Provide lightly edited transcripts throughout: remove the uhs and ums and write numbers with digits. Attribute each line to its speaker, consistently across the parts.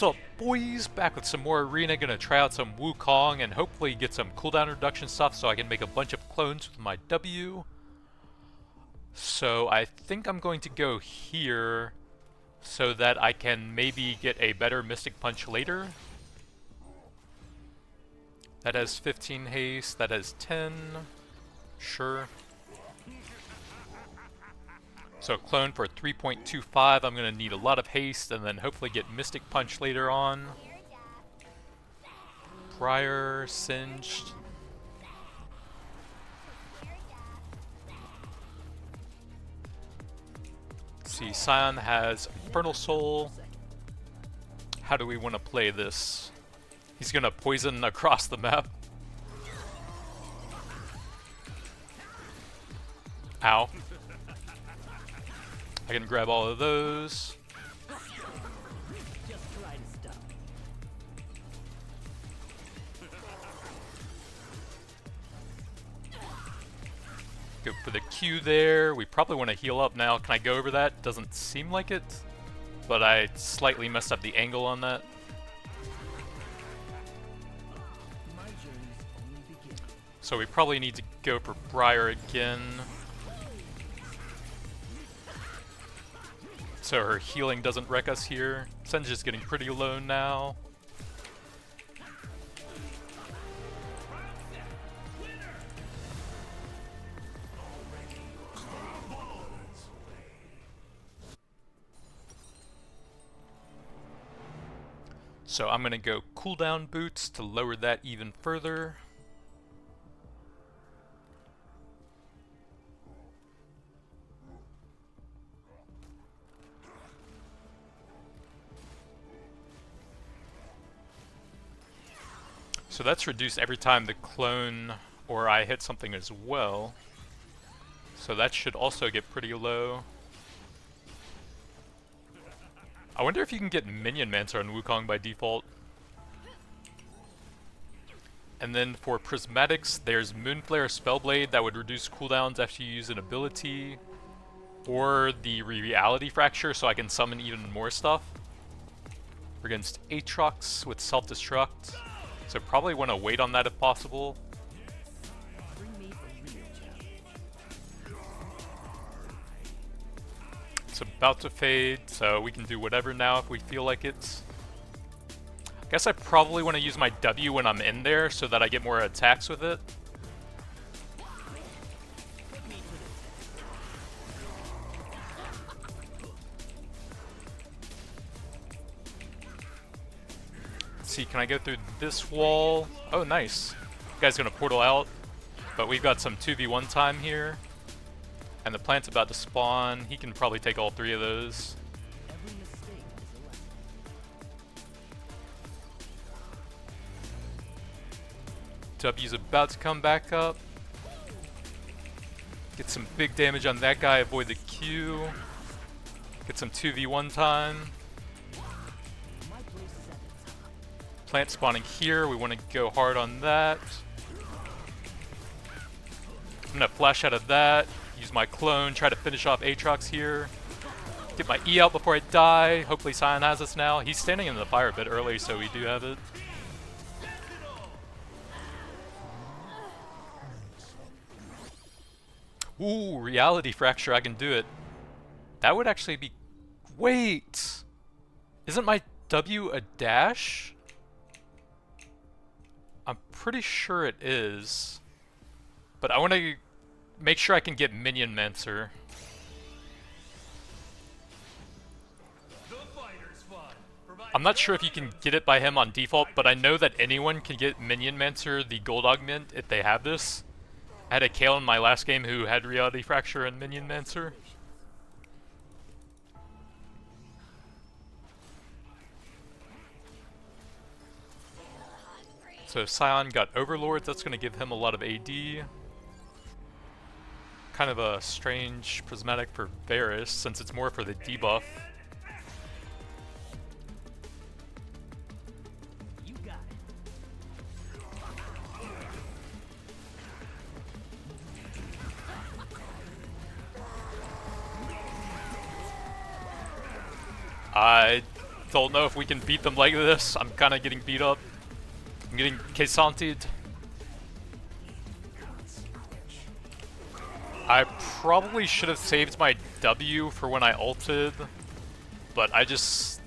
Speaker 1: What's up, boys? Back with some more arena. Gonna try out some Wukong and hopefully get some cooldown reduction stuff so I can make a bunch of clones with my W. So I think I'm going to go here so that I can maybe get a better Mystic Punch later. That has 15 haste, that has 10. Sure. So clone for 3.25, I'm going to need a lot of haste and then hopefully get Mystic Punch later on. Prior, Singed. Let's see, Scion has Infernal Soul. How do we want to play this? He's going to poison across the map. Ow. I can grab all of those. Go for the Q there. We probably want to heal up now. Can I go over that? Doesn't seem like it, but I slightly messed up the angle on that. So we probably need to go for Briar again. So her healing doesn't wreck us here. Sen's just getting pretty low now. So I'm gonna go cooldown boots to lower that even further. So that's reduced every time the clone or I hit something as well. So that should also get pretty low. I wonder if you can get Minion Mancer on Wukong by default. And then for Prismatics, there's Moonflare Spellblade that would reduce cooldowns after you use an ability. Or the Reality Fracture so I can summon even more stuff. We're against Aatrox with Self-Destruct. So probably want to wait on that if possible. It's about to fade, so we can do whatever now if we feel like it. I guess I probably want to use my W when I'm in there so that I get more attacks with it. See, can I go through this wall? Oh, nice. Guy's gonna portal out, but we've got some 2v1 time here. And the plant's about to spawn. He can probably take all three of those. W's about to come back up. Get some big damage on that guy, avoid the Q. Get some 2v1 time. Plant spawning here, we want to go hard on that. I'm gonna flash out of that, use my clone, try to finish off Aatrox here. Get my E out before I die. Hopefully Scion has us now. He's standing in the fire a bit early, so we do have it. Ooh, Reality Fracture, I can do it. That would actually be... Wait! Isn't my W a dash? I'm pretty sure it is, but I want to make sure I can get Minion Mancer. I'm not sure if you can get it by him on default, but I know that anyone can get Minion Mancer, the gold augment, if they have this. I had a Kale in my last game who had Reality Fracture and Minion Mancer. So Scion got Overlords, that's going to give him a lot of AD. Kind of a strange prismatic for Varus, since it's more for the debuff. You got it. don't know if we can beat them like this. I'm kind of getting beat up. I'm getting Kesanted. I probably should have saved my W for when I ulted, but I just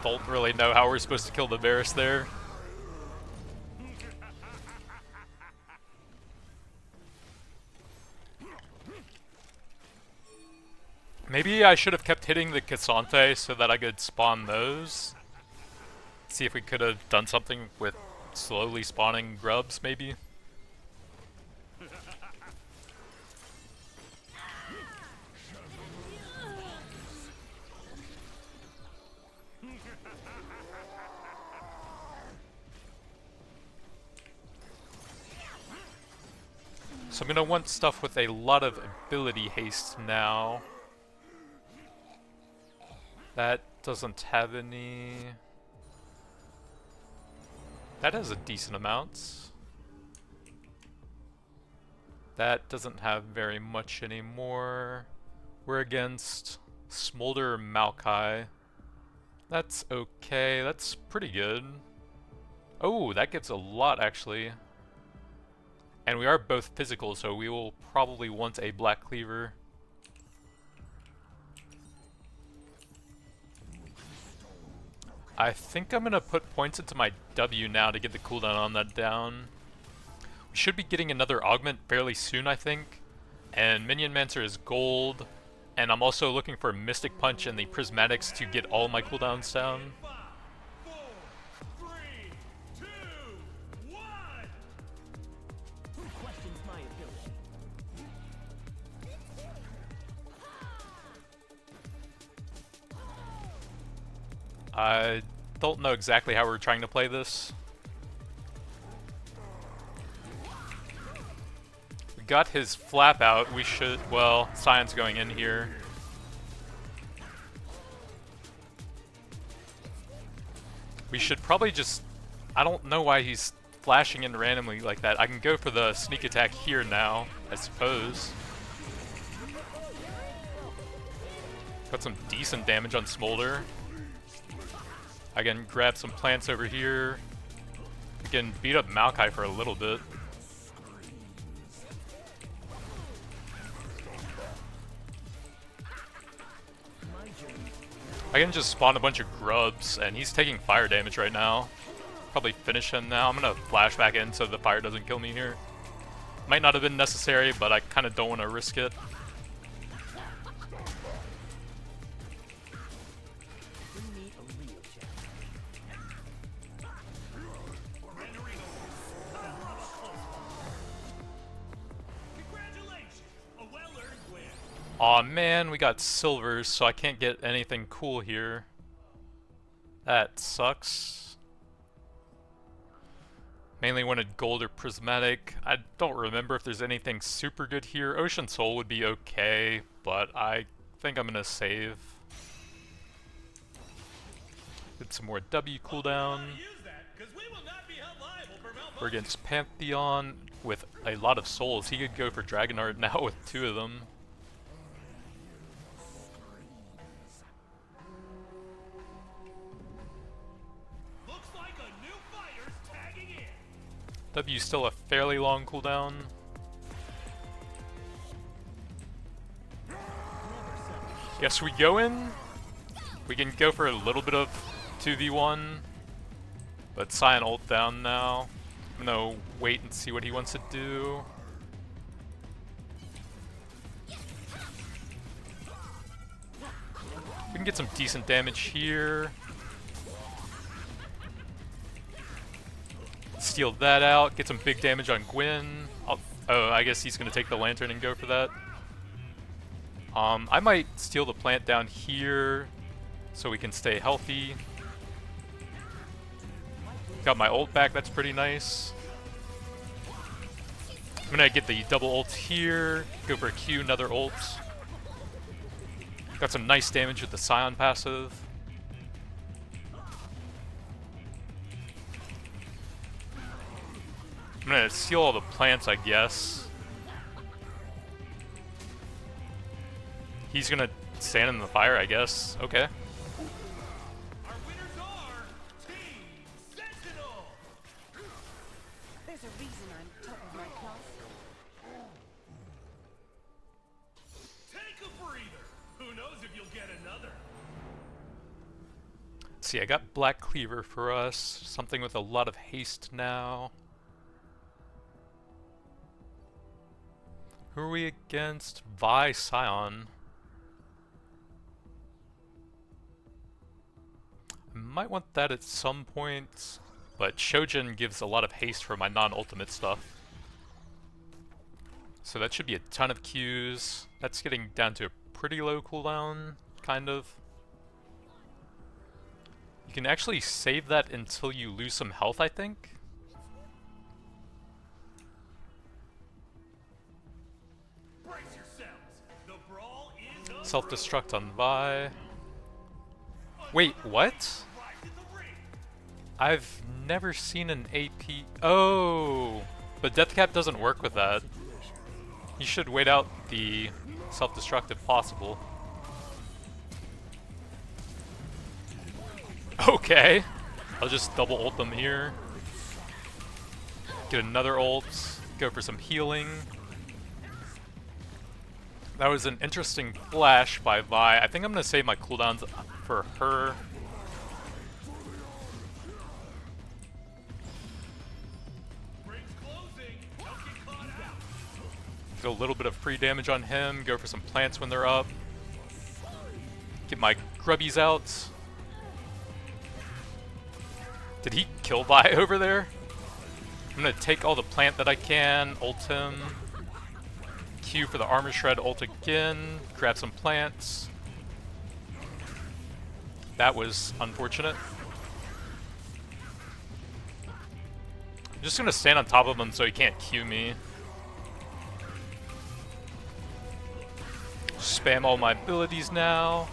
Speaker 1: don't really know how we're supposed to kill the Varus there. Maybe I should have kept hitting the Cassante so that I could spawn those. See if we could have done something with slowly spawning grubs, maybe. So I'm gonna want stuff with a lot of ability haste now. That doesn't have any... That has a decent amount. That doesn't have very much anymore. We're against Smolder Maokai. That's okay, that's pretty good. Oh, that gives a lot actually. And we are both physical, so we will probably want a Black Cleaver. I think I'm gonna put points into my W now to get the cooldown on that down. We should be getting another augment fairly soon, I think. And Minion Mancer is gold. And I'm also looking for Mystic Punch and the Prismatics to get all my cooldowns down.
Speaker 2: 5, 4, 3, 2, 1.
Speaker 3: Who questions my ability?
Speaker 1: I don't know exactly how we're trying to play this. We got his flap out. We should... Well, Scion's going in here. We should probably just... I don't know why he's flashing in randomly like that. I can go for the sneak attack here now, I suppose. Got some decent damage on Smolder. I can grab some plants over here. We can beat up Maokai for a little bit. I can just spawn a bunch of grubs, and he's taking fire damage right now. Probably finish him now. I'm gonna flash back in so the fire doesn't kill me here. Might not have been necessary, but I kind of don't want to risk it. Aw man, we got silvers, so I can't get anything cool here. That sucks. Mainly wanted gold or prismatic. I don't remember if there's anything super good here. Ocean Soul would be okay, but I think I'm gonna save. Get some more W cooldown. We're against Pantheon with a lot of souls. He could go for Dragonheart now with 2 of them. W's still a fairly long cooldown. Guess we go in. We can go for a little bit of 2v1. But Scion ult down now. I'm gonna wait and see what he wants to do. We can get some decent damage here. Steal that out, get some big damage on Gwyn. Oh, I guess he's gonna take the lantern and go for that. I might steal the plant down here so we can stay healthy. Got my ult back, that's pretty nice. I'm gonna get the double ult here, go for a Q, another ult. Got some nice damage with the Scion passive. I'm gonna steal all the plants, I guess. He's gonna stand in the fire, I guess. Okay. Let's see, I got Black Cleaver for us. Something with a lot of haste now. Who are we against? Vi Scion. I might want that at some point, but Shojin gives a lot of haste for my non-ultimate stuff. So that should be a ton of Qs. That's getting down to a pretty low cooldown, kind of. You can actually save that until you lose some health, I think.
Speaker 2: Brace yourselves. The brawl is
Speaker 1: Self-destruct on Vi. Wait, what?
Speaker 2: right in the ring.
Speaker 1: I've never seen an AP... Oh! But Deathcap doesn't work with that. You should wait out the self-destruct if possible. Okay! I'll just double ult them here. Get another ult. Go for some healing. That was an interesting flash by Vi. I think I'm gonna save my cooldowns for her.
Speaker 2: Ring's closing. Don't get caught out.
Speaker 1: Do a little bit of free damage on him. Go for some plants when they're up. Get my grubbies out. Did he kill Vi over there? I'm gonna take all the plant that I can, ult him. Q for the armor shred, ult again. Grab some plants. That was unfortunate. I'm just gonna stand on top of him so he can't Q me. Spam all my abilities now.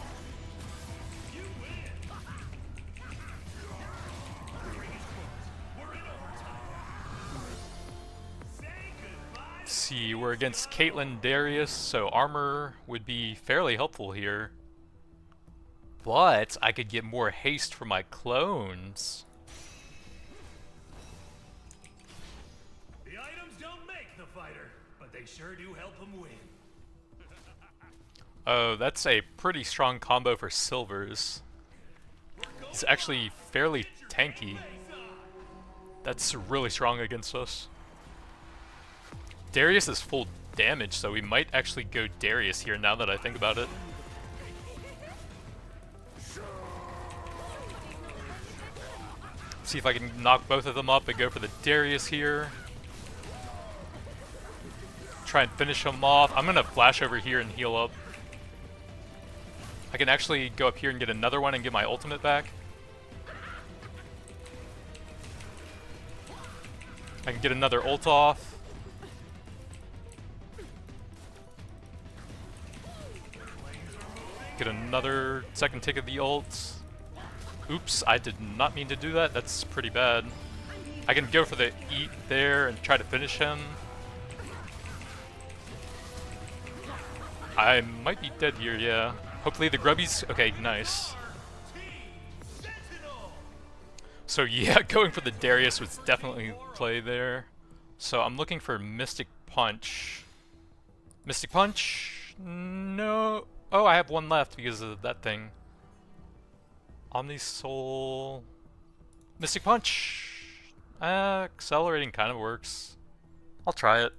Speaker 1: Let's see, we're against Caitlyn Darius, so armor would be fairly helpful here. But I could get more haste for my clones.
Speaker 2: The items don't make the fighter, but they sure do help him win.
Speaker 1: Oh, that's a pretty strong combo for Silvers. He's actually fairly tanky. That's really strong against us. Darius is full damage, so we might actually go Darius here now that I think about it. See if I can knock both of them up and go for the Darius here. Try and finish him off. I'm gonna flash over here and heal up. I can actually go up here and get another one and get my ultimate back. I can get another ult off. Get another second tick of the ult. Oops, I did not mean to do that. That's pretty bad. I can go for the eat there and try to finish him. I might be dead here, yeah. Hopefully the grubbies... Okay, nice. So yeah, going for the Darius was definitely play there. So I'm looking for Mystic Punch. Mystic Punch? No. Oh, I have one left because of that thing. Omni Soul. Mystic Punch. Accelerating kind of works. I'll try it.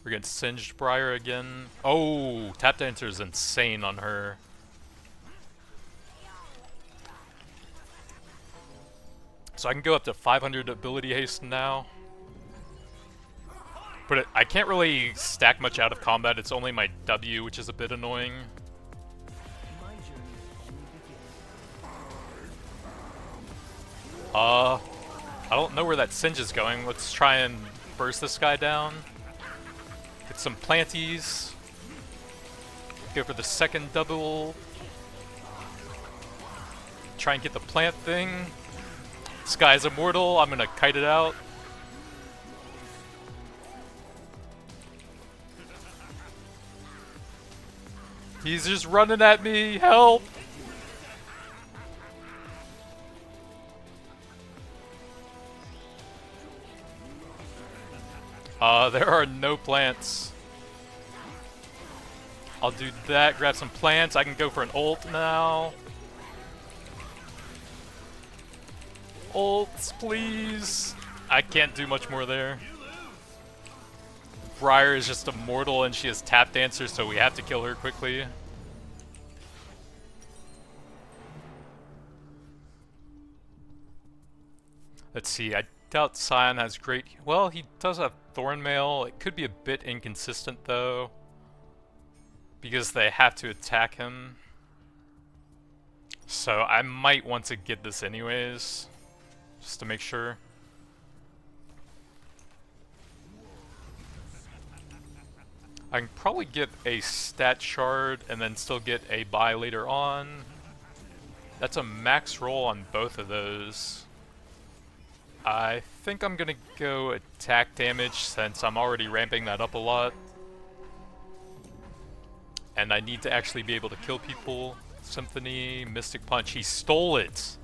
Speaker 1: We're getting Singed Briar again. Oh, Tap Dancer is insane on her. So I can go up to 500 ability haste now. But I can't really stack much out of combat. It's only my W, which is a bit annoying. I don't know where that Singe is going. Let's try and burst this guy down. Get some planties. Go for the second double. Try and get the plant thing. This guy's immortal. I'm gonna kite it out. He's just running at me. Help! There are no plants. I'll do that, grab some plants. I can go for an ult now. Ults, please. I can't do much more there. Briar is just immortal and she has tap dancer, so we have to kill her quickly. Let's see, I doubt Scion has great... Well, he does have Thornmail. It could be a bit inconsistent though, because they have to attack him. So I might want to get this anyways, just to make sure. I can probably get a stat shard and then still get a buy later on. That's a max roll on both of those. I think I'm gonna go attack damage since I'm already ramping that up a lot. And I need to actually be able to kill people. Symphony, Mystic Punch, he stole it!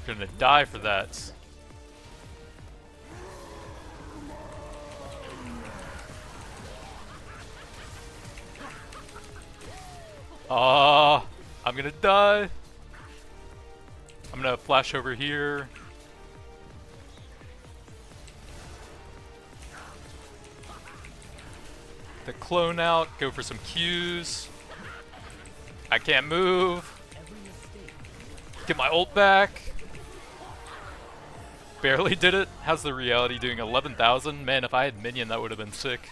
Speaker 1: I'm gonna die for that. I'm gonna die. I'm gonna flash over here. The clone out, go for some Qs. I can't move. Get my ult back. Barely did it. How's the reality doing? 11,000? Man, if I had minion, that would have been sick.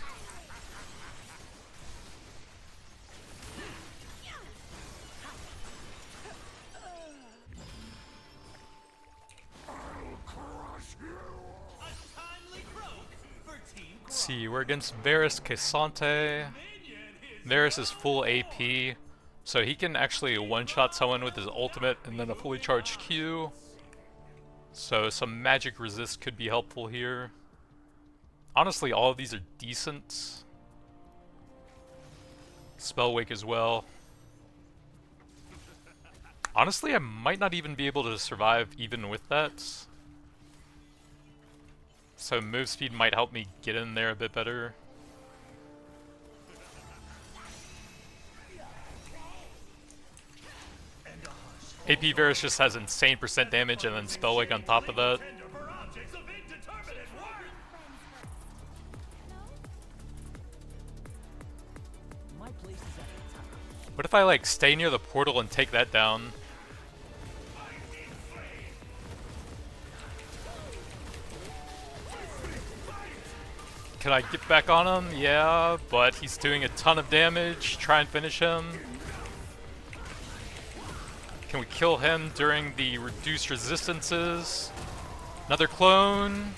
Speaker 1: Let's see, we're against Varus Cassante. Varus is full AP, so he can actually one-shot someone with his ultimate and then a fully charged Q. So some magic resist could be helpful here. Honestly, all of these are decent. Spell Wake as well. Honestly, I might not even be able to survive even with that. So move speed might help me get in there a bit better. AP Varus just has insane percent damage and then Spell Wake on top of that. What if I like stay near the portal and take that down? Can I get back on him? Yeah, but he's doing a ton of damage. Try and finish him. Can we kill him during the reduced resistances? Another clone.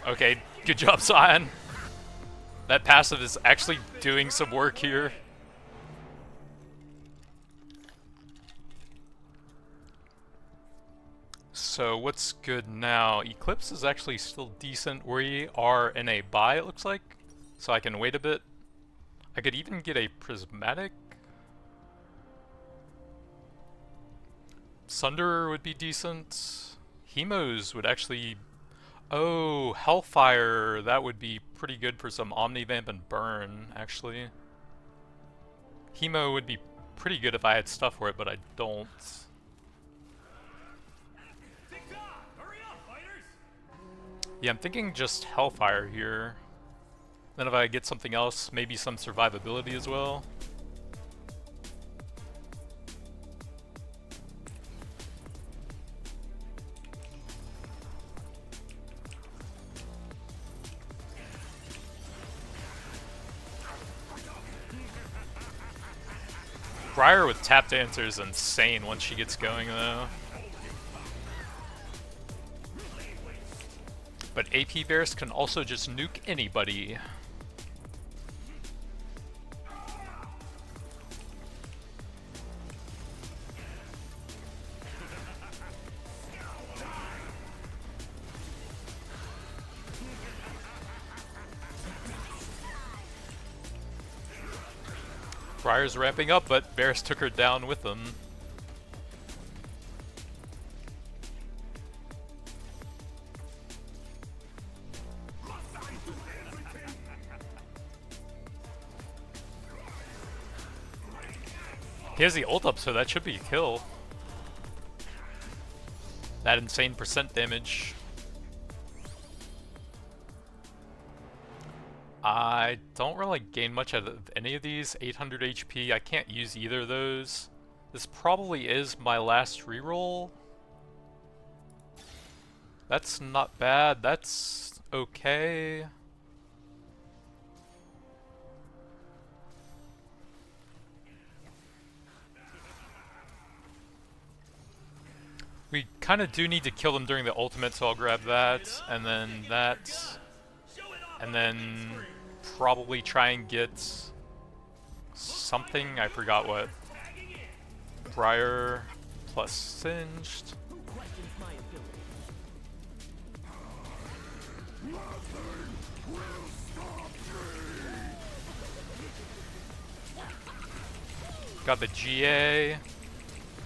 Speaker 1: Okay, good job, Scion. That passive is actually doing some work here. So what's good now? Eclipse is actually still decent. We are in a buy, it looks like. So I can wait a bit. I could even get a prismatic. Sunderer would be decent. Hemos would actually... Oh, Hellfire. That would be pretty good for some Omnivamp and Burn, actually. Hemo would be pretty good if I had stuff for it, but I don't. Yeah, I'm thinking just Hellfire here. Then if I get something else, maybe some survivability as well. Briar with tap dancer is insane once she gets going though. But AP Varus can also just nuke anybody. Briar's ramping up, but Varus took her down with him. He has the ult up, so that should be a kill. That insane percent damage. I don't really gain much out of any of these. 800 HP, I can't use either of those. This probably is my last reroll. That's not bad, that's okay. We kind of do need to kill them during the ultimate, so I'll grab that, and then that, and then probably try and get something, I forgot what. Briar plus Singed.
Speaker 3: Who questions my ability?
Speaker 1: Got the GA.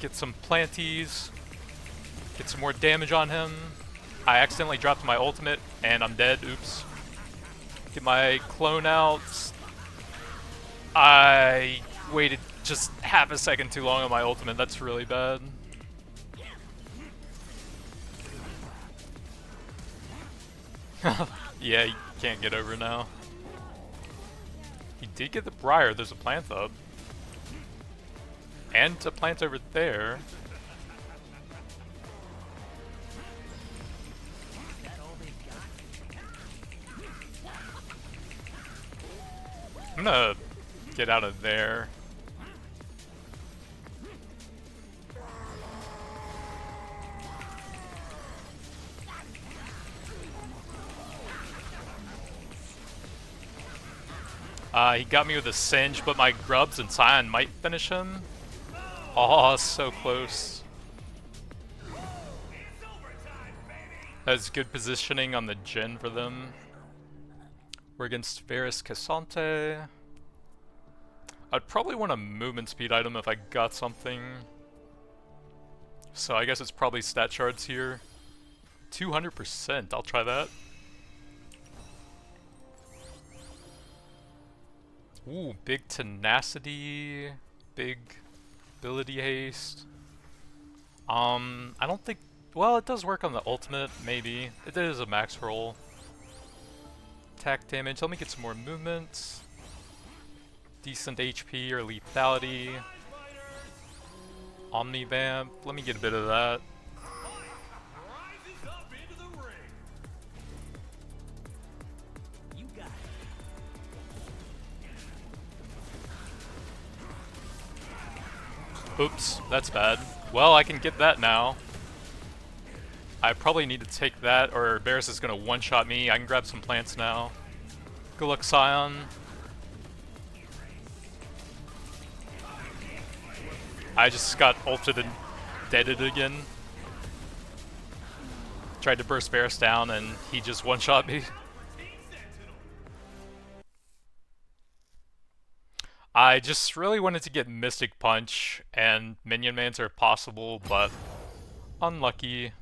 Speaker 1: Get some planties. Get some more damage on him. I accidentally dropped my ultimate and I'm dead. Oops. Get my clone out. I waited just half a second too long on my ultimate. That's really bad. Yeah, you can't get over now. He did get the Briar. There's a plant up. And a plant over there. I'm gonna get out of there. He got me with a Singe, but my Grubs and Scion might finish him. Oh, so close. That's good positioning on the Jhin for them. We're against Varus Cassante. I'd probably want a movement speed item if I got something. So I guess it's probably stat shards here. 200%, I'll try that. Ooh, big tenacity, big ability haste. I don't think, well, it does work on the ultimate, maybe. It is a max roll. Attack damage, let me get some more movement. Decent HP or lethality. Omnivamp, let me get a bit of that.
Speaker 3: You got it.
Speaker 1: Oops, that's bad. Well, I can get that now. I probably need to take that, or Varus is gonna one-shot me. I can grab some plants now. Good luck, Scion. I just got ulted and deaded again. Tried to burst Varus down and he just one-shot me. I just really wanted to get Mystic Punch and Minion Mancer if possible, but unlucky.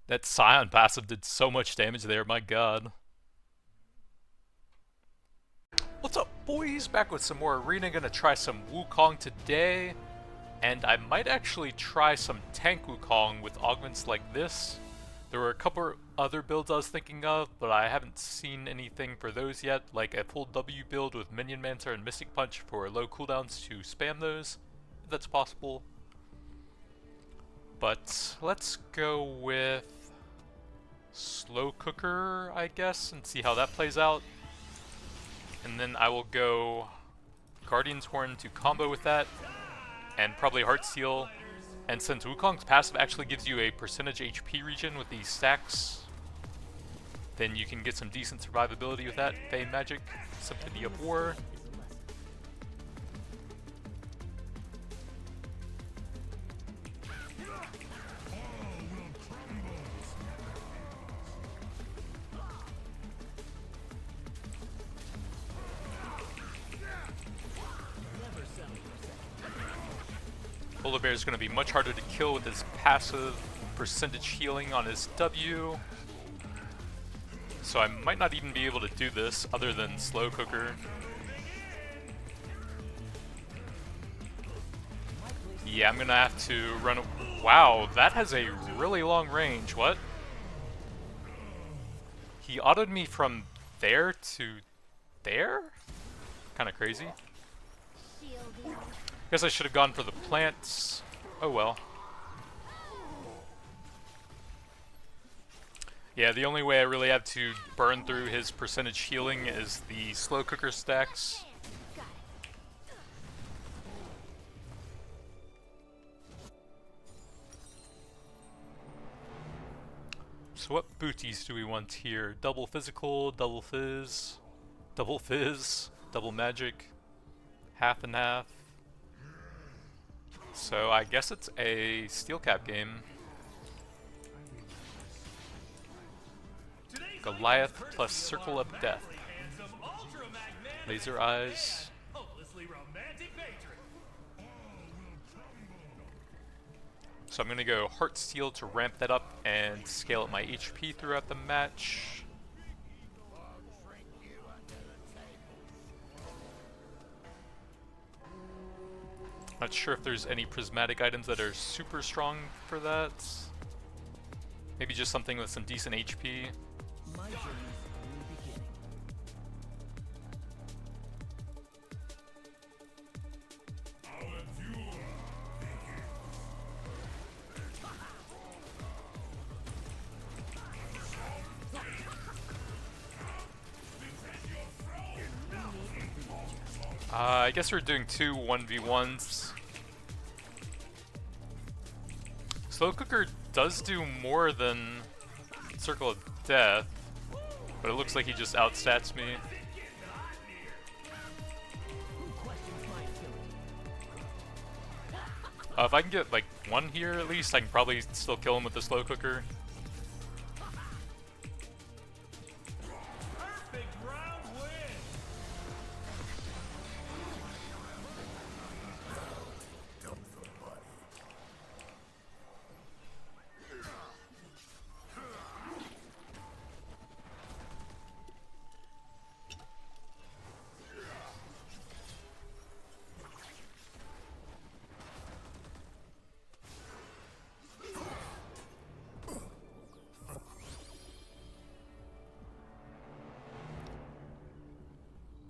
Speaker 1: That Scion passive did so much damage there, my god. What's up, boys? Back with some more Arena. Gonna try some Wukong today. And I might actually try some tank Wukong with augments like this. There were a couple other builds I was thinking of, but I haven't seen anything for those yet, like a full W build with Minion Mancer and Mystic Punch for low cooldowns to spam those, if that's possible. But let's go with Slow Cooker, I guess, and see how that plays out. And then I will go Guardian's Horn to combo with that, and probably Heartsteel. And since Wukong's passive actually gives you a percentage HP regen with these stacks, then you can get some decent survivability with that. Fey Magic, Symphony of War. Polar Bear is going to be much harder to kill with his passive percentage healing on his W. So I might not even be able to do this other than Slow Cooker. Yeah, I'm gonna have to run. Wow, that has a really long range. What? He autoed me from there to there? Kind of crazy. Guess I should have gone for the plants. Oh well. Yeah, the only way I really have to burn through his percentage healing is the slow cooker stacks. So what booties do we want here? Double physical, double fizz, double magic, half and half. So I guess it's a steel cap game. Goliath plus Circle of Death. Laser eyes. So I'm gonna go Heart Steel to ramp that up and scale up my HP throughout the match. Not sure if there's any prismatic items that are super strong for that. Maybe just something with some decent HP.
Speaker 3: My journey's only beginning.
Speaker 1: I guess we're doing two 1v1s. Slow Cooker does do more than Circle of Death, but it looks like he just outstats me. If I can get like one here at least, I can probably still kill him with the Slow Cooker.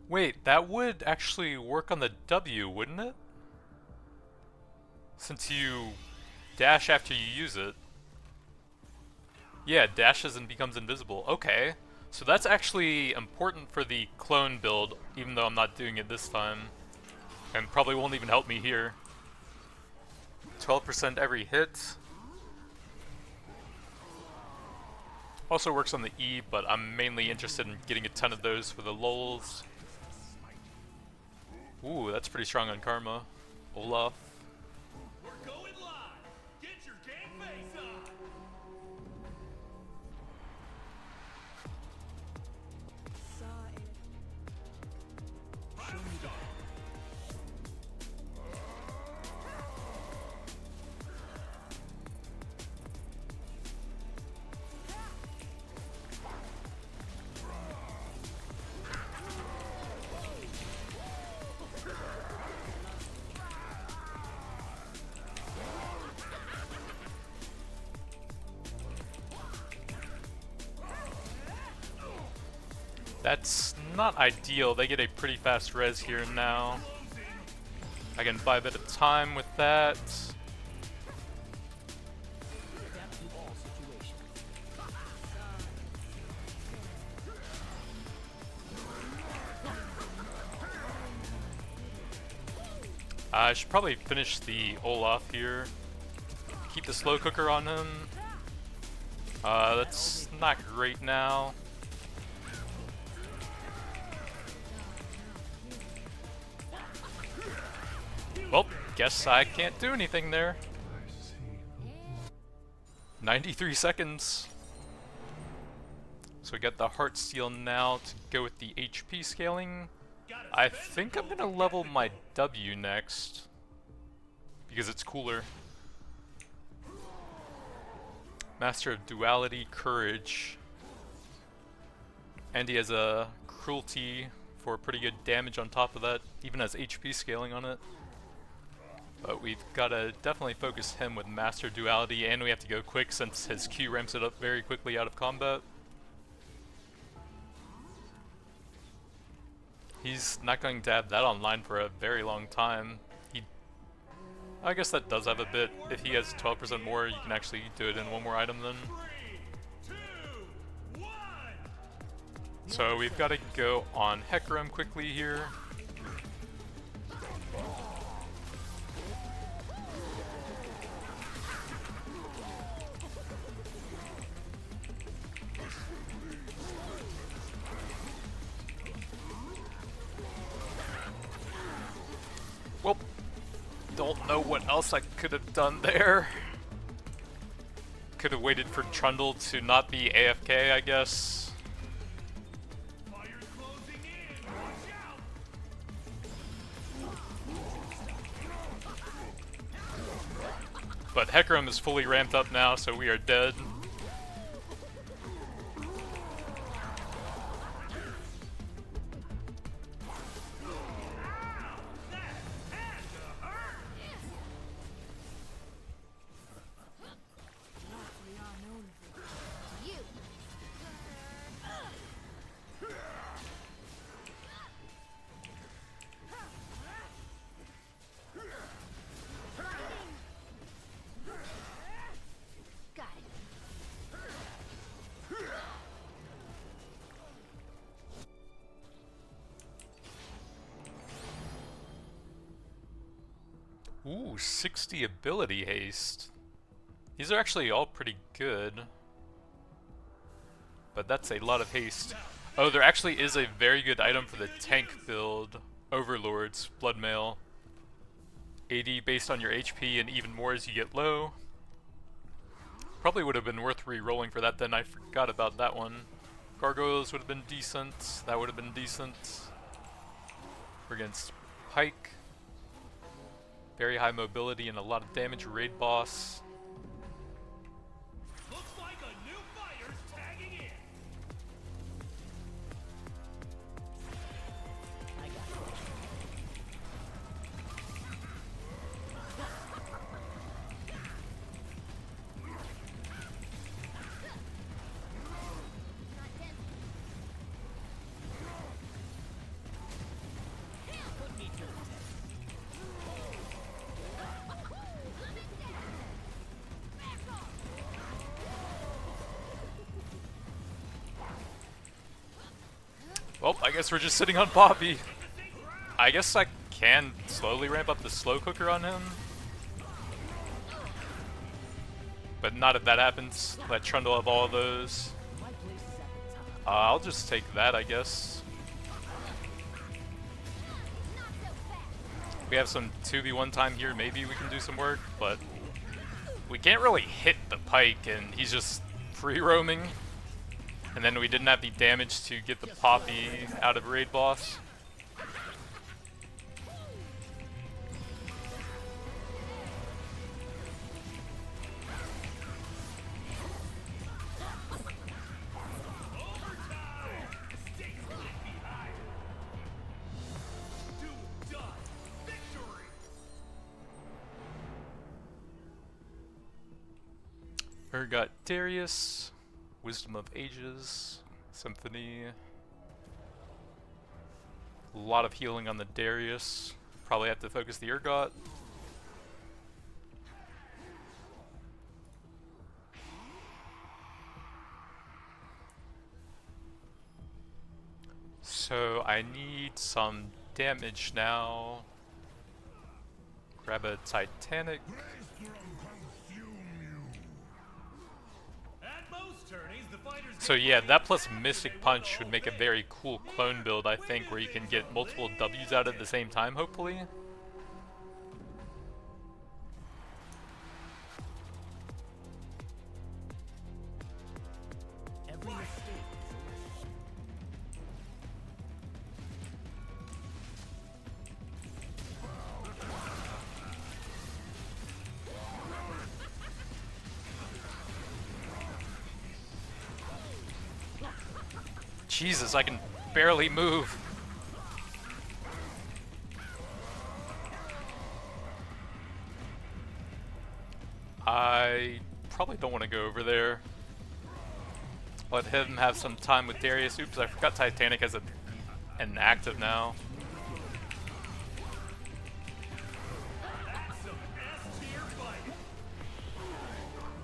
Speaker 1: Wait, that would actually work on the W, wouldn't it? Since you dash after you use it. Yeah, dashes and becomes invisible. Okay. So that's actually important for the clone build, even though I'm not doing it this time. And probably won't even help me here. 12% every hit. Also works on the E, but I'm mainly interested in getting a ton of those for the lulz. Ooh, that's pretty strong on Karma. Olaf.
Speaker 2: We're going live. Get your game face on.
Speaker 1: That's not ideal. They get a pretty fast res here now. I can buy a bit of time with that.
Speaker 3: Adapt to all situations.
Speaker 1: I should probably finish the Olaf here. Keep the slow cooker on him. That's not great now. Well, guess I can't do anything there. 93 seconds. So we got the Heart Steel now to go with the HP scaling. I think I'm gonna level my W next, because it's cooler. Master of Duality, Courage. And he has a Cruelty for pretty good damage on top of that, even has HP scaling on it. But we've got to definitely focus him with Master Duality, and we have to go quick since his Q ramps it up very quickly out of combat. He's not going to have that online for a very long time. I guess that does have a bit. If he has 12% more, you can actually do it in one more item then.
Speaker 2: 3, 2, 1.
Speaker 1: So we've got to go on Hecarim quickly here. Well, don't know what else I could have done there. Could have waited for Trundle to not be AFK, I guess.
Speaker 2: Fire's closing in. Watch out.
Speaker 1: But Hecarim is fully ramped up now, so we are dead. Ooh, 60 ability haste. These are actually all pretty good. But that's a lot of haste. Oh, there actually is a very good item for the tank build. Overlords, Blood Mail. 80 based on your HP and even more as you get low. Probably would have been worth re-rolling for that then, I forgot about that one. Gargoyles would have been decent, that would have been decent. We're against Pike. Very high mobility and a lot of damage, raid boss.
Speaker 2: Looks like a new fighter's tagging in.
Speaker 3: I got it. Put me to the test.
Speaker 1: Well, I guess we're just sitting on Poppy. I guess I can slowly ramp up the slow cooker on him. But not if that happens. Let Trundle have all of those.
Speaker 3: My place is at the top.
Speaker 1: I'll just take that, I guess. We have some 2v1 time here, maybe we can do some work, but we can't really hit the Pike and he's just free roaming. And then we didn't have the damage to get the Poppy out of raid boss.
Speaker 2: Overtime. Stakes can't be higher. Do it done. Victory.
Speaker 1: Got Darius, Wisdom of Ages, Symphony. A lot of healing on the Darius. Probably have to focus the Urgot. So I need some damage now. Grab a Titanic.
Speaker 2: At most tourneys, the fighters
Speaker 1: So yeah, that plus Mystic Punch would make a very cool clone build, I think, where you can get multiple W's out at the same time, hopefully.
Speaker 3: Every mistake is a lesson.
Speaker 1: Jesus, I can barely move. definitely don't want to go over there. Let him have some time with Darius. Oops, I forgot Titanic has an active now.
Speaker 2: That's some S-tier fighting.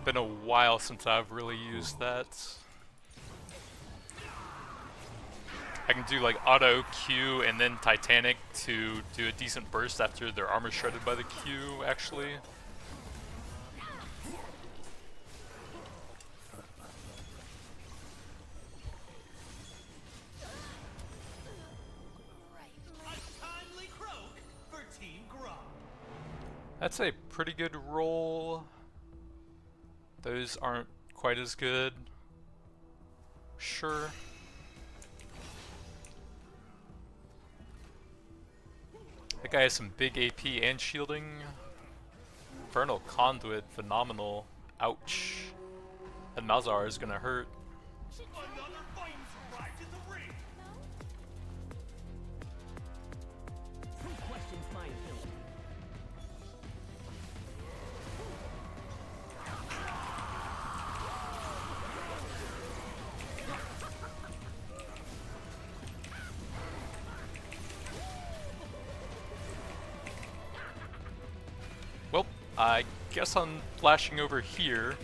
Speaker 1: Been a while since I've really used that. I can do like auto Q and then Titanic to do a decent burst after their armor shredded by the Q, actually.
Speaker 2: A timely croak for Team Grom.
Speaker 1: That's a pretty good roll. Those aren't quite as good. Sure. That guy has some big AP and shielding. Infernal Conduit, phenomenal. Ouch. And Malzahar is gonna hurt.
Speaker 2: Another fight right to the ring.
Speaker 3: Who questions my ability?
Speaker 1: Well, I guess I'm flashing over here.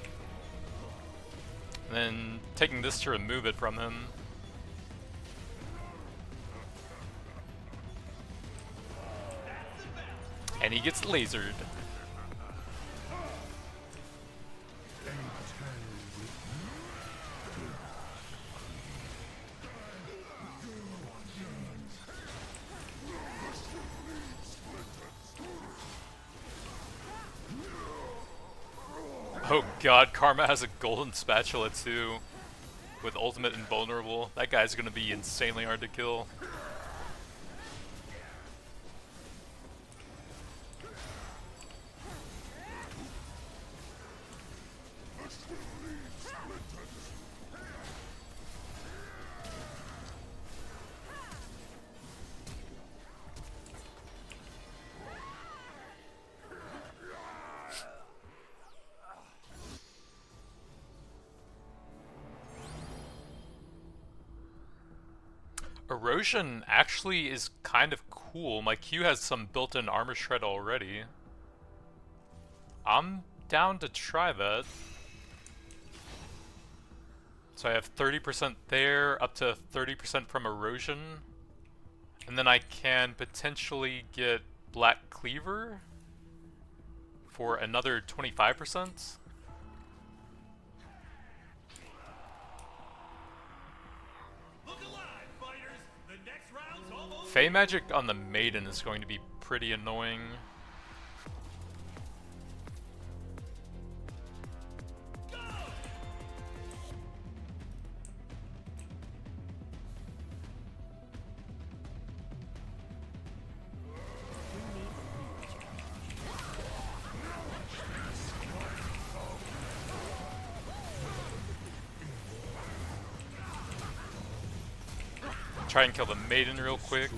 Speaker 1: And then taking this to remove it from him. And he gets lasered. Oh god, Karma has a golden spatula too. With ultimate invulnerable. That guy's gonna be insanely hard to kill. Erosion actually is kind of cool. My Q has some built-in armor shred already. I'm down to try that. So I have 30% there, up to 30% from erosion. And then I can potentially get Black Cleaver for another 25%.
Speaker 2: Look alive, fighters. The next round's almost.
Speaker 1: Fey Magic on the Maiden is going to be pretty annoying.
Speaker 2: Go!
Speaker 1: Try and kill the Maiden real quick.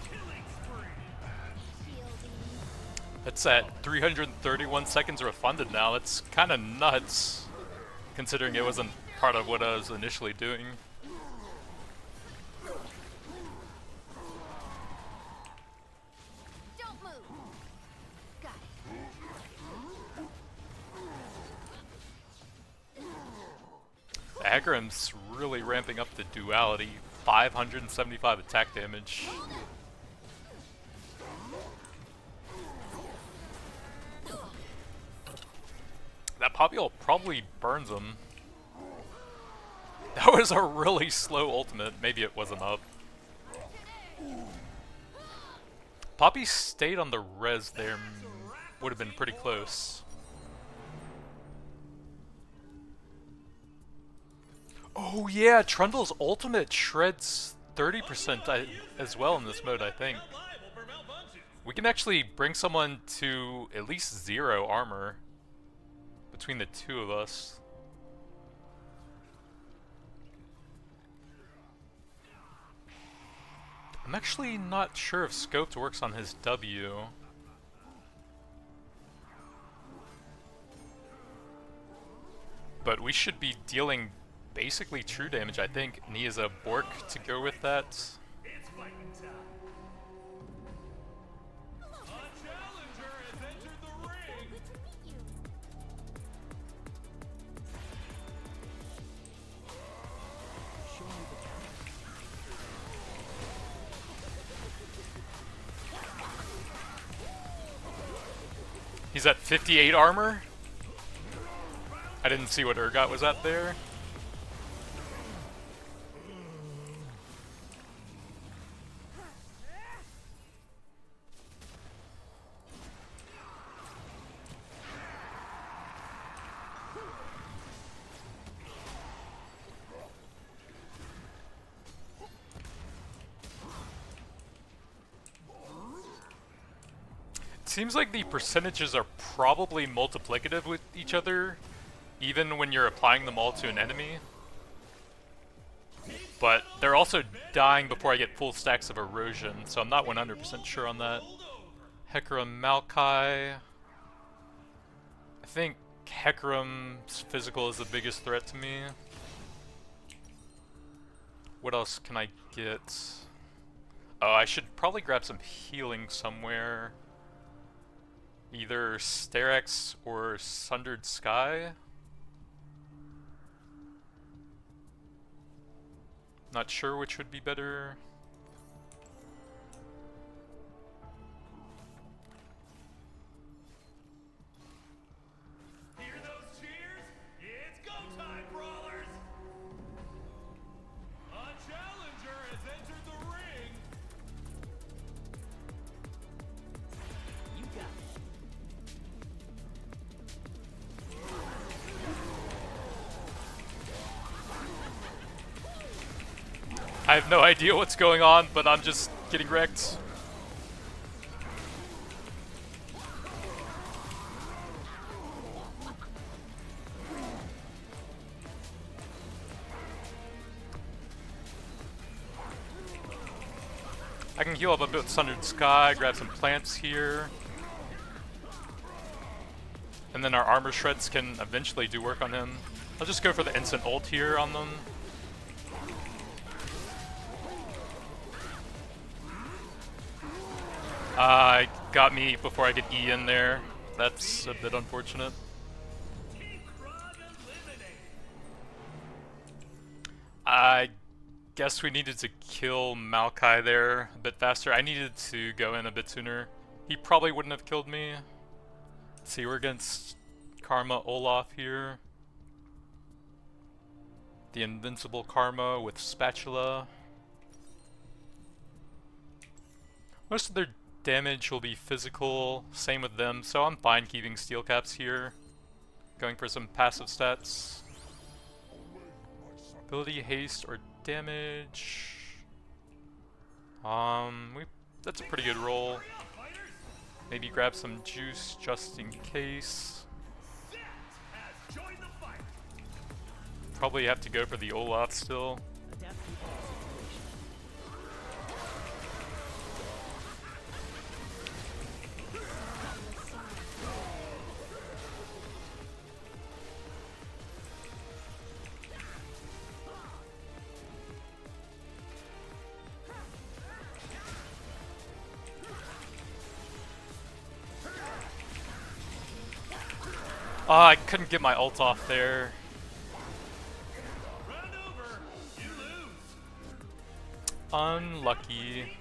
Speaker 2: Killing spree.
Speaker 1: It's at 331 seconds refunded now. That's kind of nuts, considering it wasn't part of what I was initially doing.
Speaker 4: Don't move. Got it.
Speaker 1: Agrim's really ramping up the duality. 575 attack damage. That Popule probably burns him. That was a really slow ultimate. Maybe it wasn't up. Poppy stayed on the res there. Would have been pretty close. Oh yeah, Trundle's ultimate shreds 30% as well in this mode, I think.
Speaker 2: Not liable for malfunctions.
Speaker 1: We can actually bring someone to at least 0 armor between the two of us. I'm I'm actually not sure if Scoped works on his W. But we should be dealing basically true damage, I think. And he has a Bork to go with that.
Speaker 2: It's fighting time. A challenger has entered the ring.
Speaker 4: Good to meet you.
Speaker 3: Show me the path.
Speaker 1: He's at 58 armor. I didn't see what Urgot was at there. Seems like the percentages are probably multiplicative with each other, even when you're applying them all to an enemy. But they're also dying before I get full stacks of erosion, so I'm not 100% sure on that. Hecarim Maokai. I think Hecarim's physical is the biggest threat to me. What else can I get? Oh, I should probably grab some healing somewhere. Either Sterex or Sundered Sky. Not sure which would be better.
Speaker 2: Hear those cheers? It's go time, brawlers! A challenger has entered the ring.
Speaker 3: You got it.
Speaker 1: I have no idea what's going on, but I'm just getting wrecked. I can heal up a bit with Sundered Sky, grab some plants here. And then our armor shreds can eventually do work on him. I'll just go for the instant ult here on them. Got me before I could E in there. That's a bit unfortunate. I guess we needed to kill Maokai there a bit faster. I needed to go in a bit sooner. He probably wouldn't have killed me. Let's see, we're against Karma Olaf here. The invincible Karma with Spatula. Most of their damage will be physical, same with them, so I'm fine keeping steel caps here. Going for some passive stats. Ability, haste, or damage. That's a pretty good roll. Maybe grab some juice just in case. Probably have to go for the Olaf still.
Speaker 3: Adapt to all situations.
Speaker 1: I couldn't get my ult off there.
Speaker 2: Round over, you lose.
Speaker 1: Unlucky.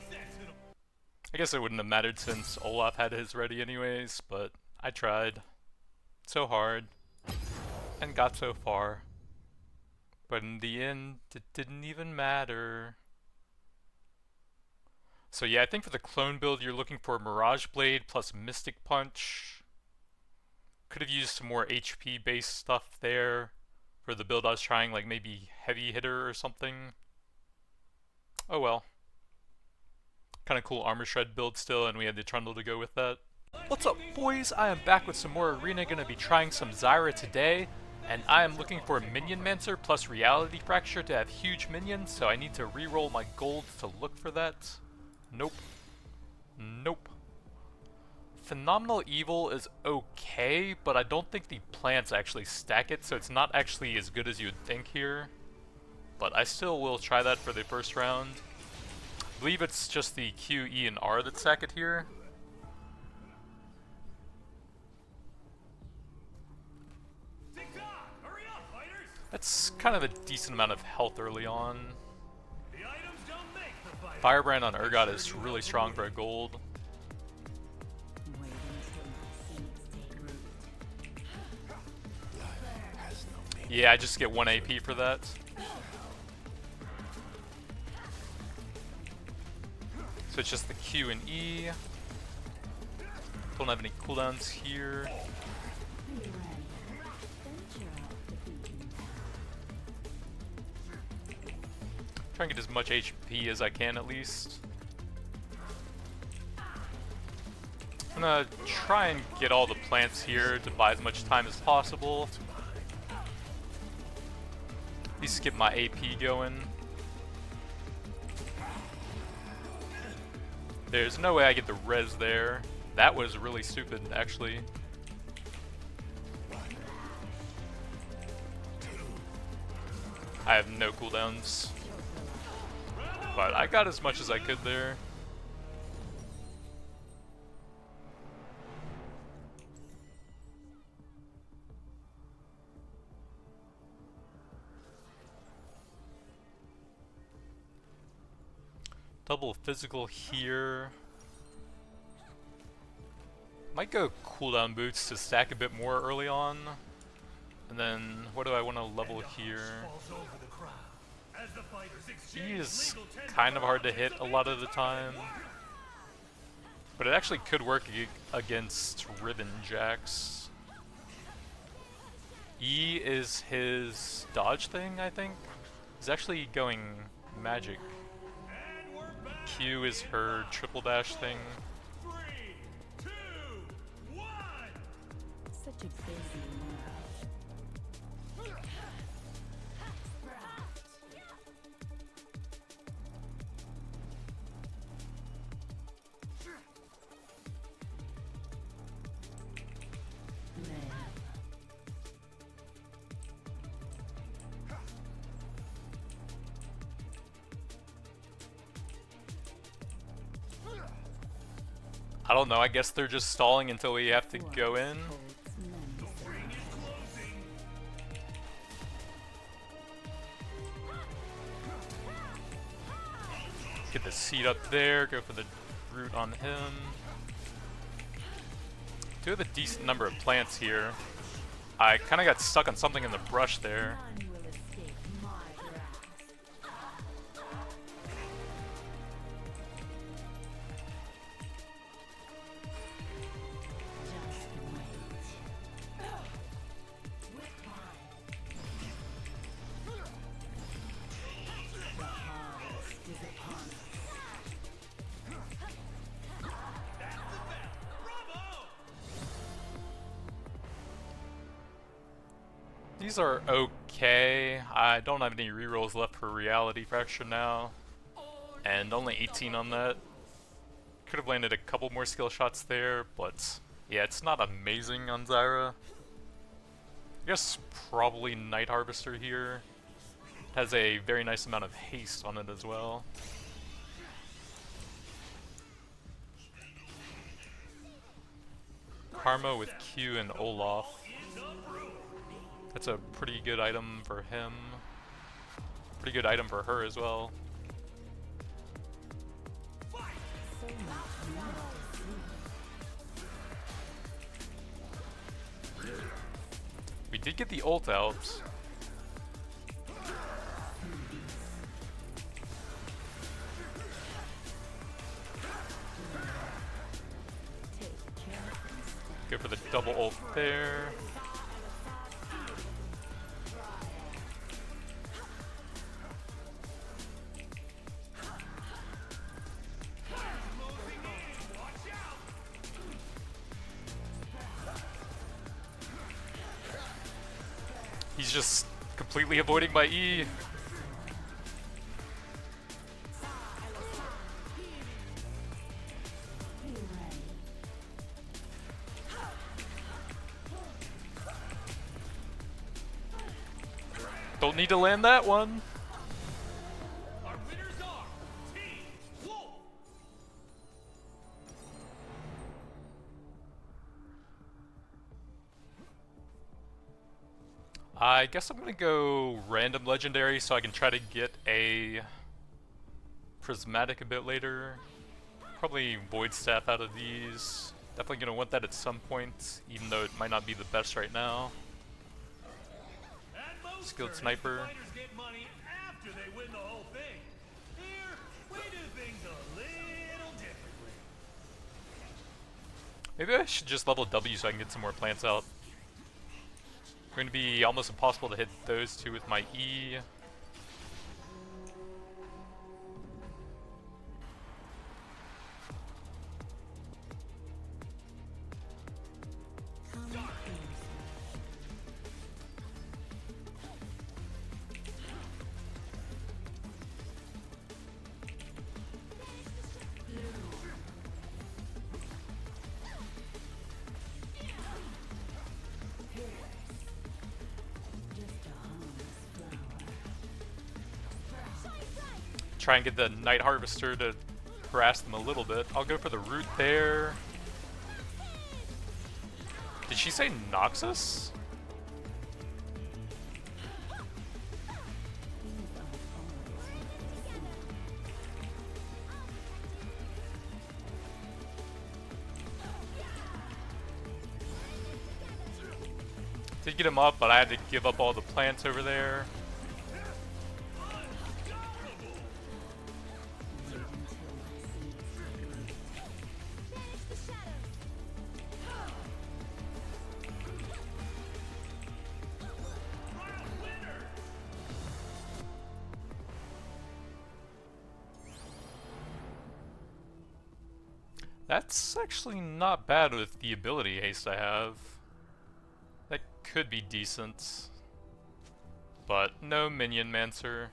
Speaker 1: I guess it wouldn't have mattered since Olaf had his ready anyways, but I tried so hard and got so far. But in the end, it didn't even matter. So yeah, I think for the clone build, you're looking for Mirage Blade plus Mystic Punch. Could have used some more HP based stuff there for the build I was trying, like maybe Heavy Hitter or something. Oh well. Kind of cool armor shred build still, and we had the Trundle to go with that. What's up, boys? I am back with some more Arena. Gonna be trying some Zyra today, and I am looking for Minion Mancer plus Reality Fracture to have huge minions, so I need to reroll my gold to look for that. Nope. Nope. Phenomenal Evil is okay, but I don't think the plants actually stack it, so it's not actually as good as you would think here. But I still will try that for the first round. I believe it's just the Q, E, and R that stack it here.
Speaker 2: Tick-tock! Hurry up, fighters!
Speaker 1: That's kind of a decent amount of health early on.
Speaker 2: The items don't make the fighter.
Speaker 1: Firebrand on Urgot is really strong for a gold.
Speaker 3: Wait until my seeds take root.
Speaker 1: Yeah, I just get 1 AP for that. So it's just the Q and E. Don't have any cooldowns here.
Speaker 3: Venture out the beaten path.
Speaker 1: Try and get as much HP as I can at least. I'm gonna try and get all the plants here to buy as much time as possible. At least get my AP going. There's no way I get the res there. That was really stupid, actually. I have no cooldowns. But I got as much as I could there. Double physical here. Might go cooldown boots to stack a bit more early on. And then, what do I want to level here?
Speaker 2: Falls over the crowd. As the fighters exchange
Speaker 1: He is
Speaker 2: legal tender
Speaker 1: kind of hard to
Speaker 2: for
Speaker 1: hit a lot of the time. But it actually could work against Ribbon Jacks. E is his dodge thing, I think. He's actually going magic.
Speaker 2: And we're back.
Speaker 1: Q is her triple dash thing.
Speaker 2: 3, 2, 1.
Speaker 3: Such a busy world. Live.
Speaker 1: I don't know, I guess they're just stalling until we have to go in.
Speaker 3: Holds men's
Speaker 2: Ring is closing.
Speaker 1: Get the seed up there, go for the root on him. Do have a decent number of plants here. I kind of got stuck on something in the brush there.
Speaker 3: none will escape my grasp. Just wait. The harvest is upon us.
Speaker 1: These are okay. I don't have any rerolls left for Reality Fracture now. And only 18 on that. Could have landed a couple more skill shots there, but yeah, it's not amazing on Zyra. I guess probably Night Harvester here. It has a very nice amount of haste on it as well. Karma with Q and Olaf. That's a pretty good item for him. Pretty good item for her as well.
Speaker 3: So much more to see.
Speaker 1: We did get the ult out.
Speaker 3: Take care instead.
Speaker 1: Go for the double ult there. He's just completely avoiding my E. Don't need to land that one.
Speaker 2: Our winners are Team Wolf.
Speaker 1: I guess I'm gonna go random legendary so I can try to get a prismatic a bit later. Probably void staff out of these. Definitely gonna want that at some point, even though it might not be the best right now.
Speaker 2: At most
Speaker 1: Skilled
Speaker 2: tournaments,
Speaker 1: sniper.
Speaker 2: the fighters get money after they win the whole thing. Here, we do things a little differently.
Speaker 1: Maybe I should just level W so I can get some more plants out. Going to be almost impossible to hit those two with my E. Try and get the Night Harvester to harass them a little bit. I'll go for the root there. Did she say Noxus? Did get him up, but I had to give up all the plants over there. That's actually not bad with the ability haste I have. That could be decent. But no Minion Mancer.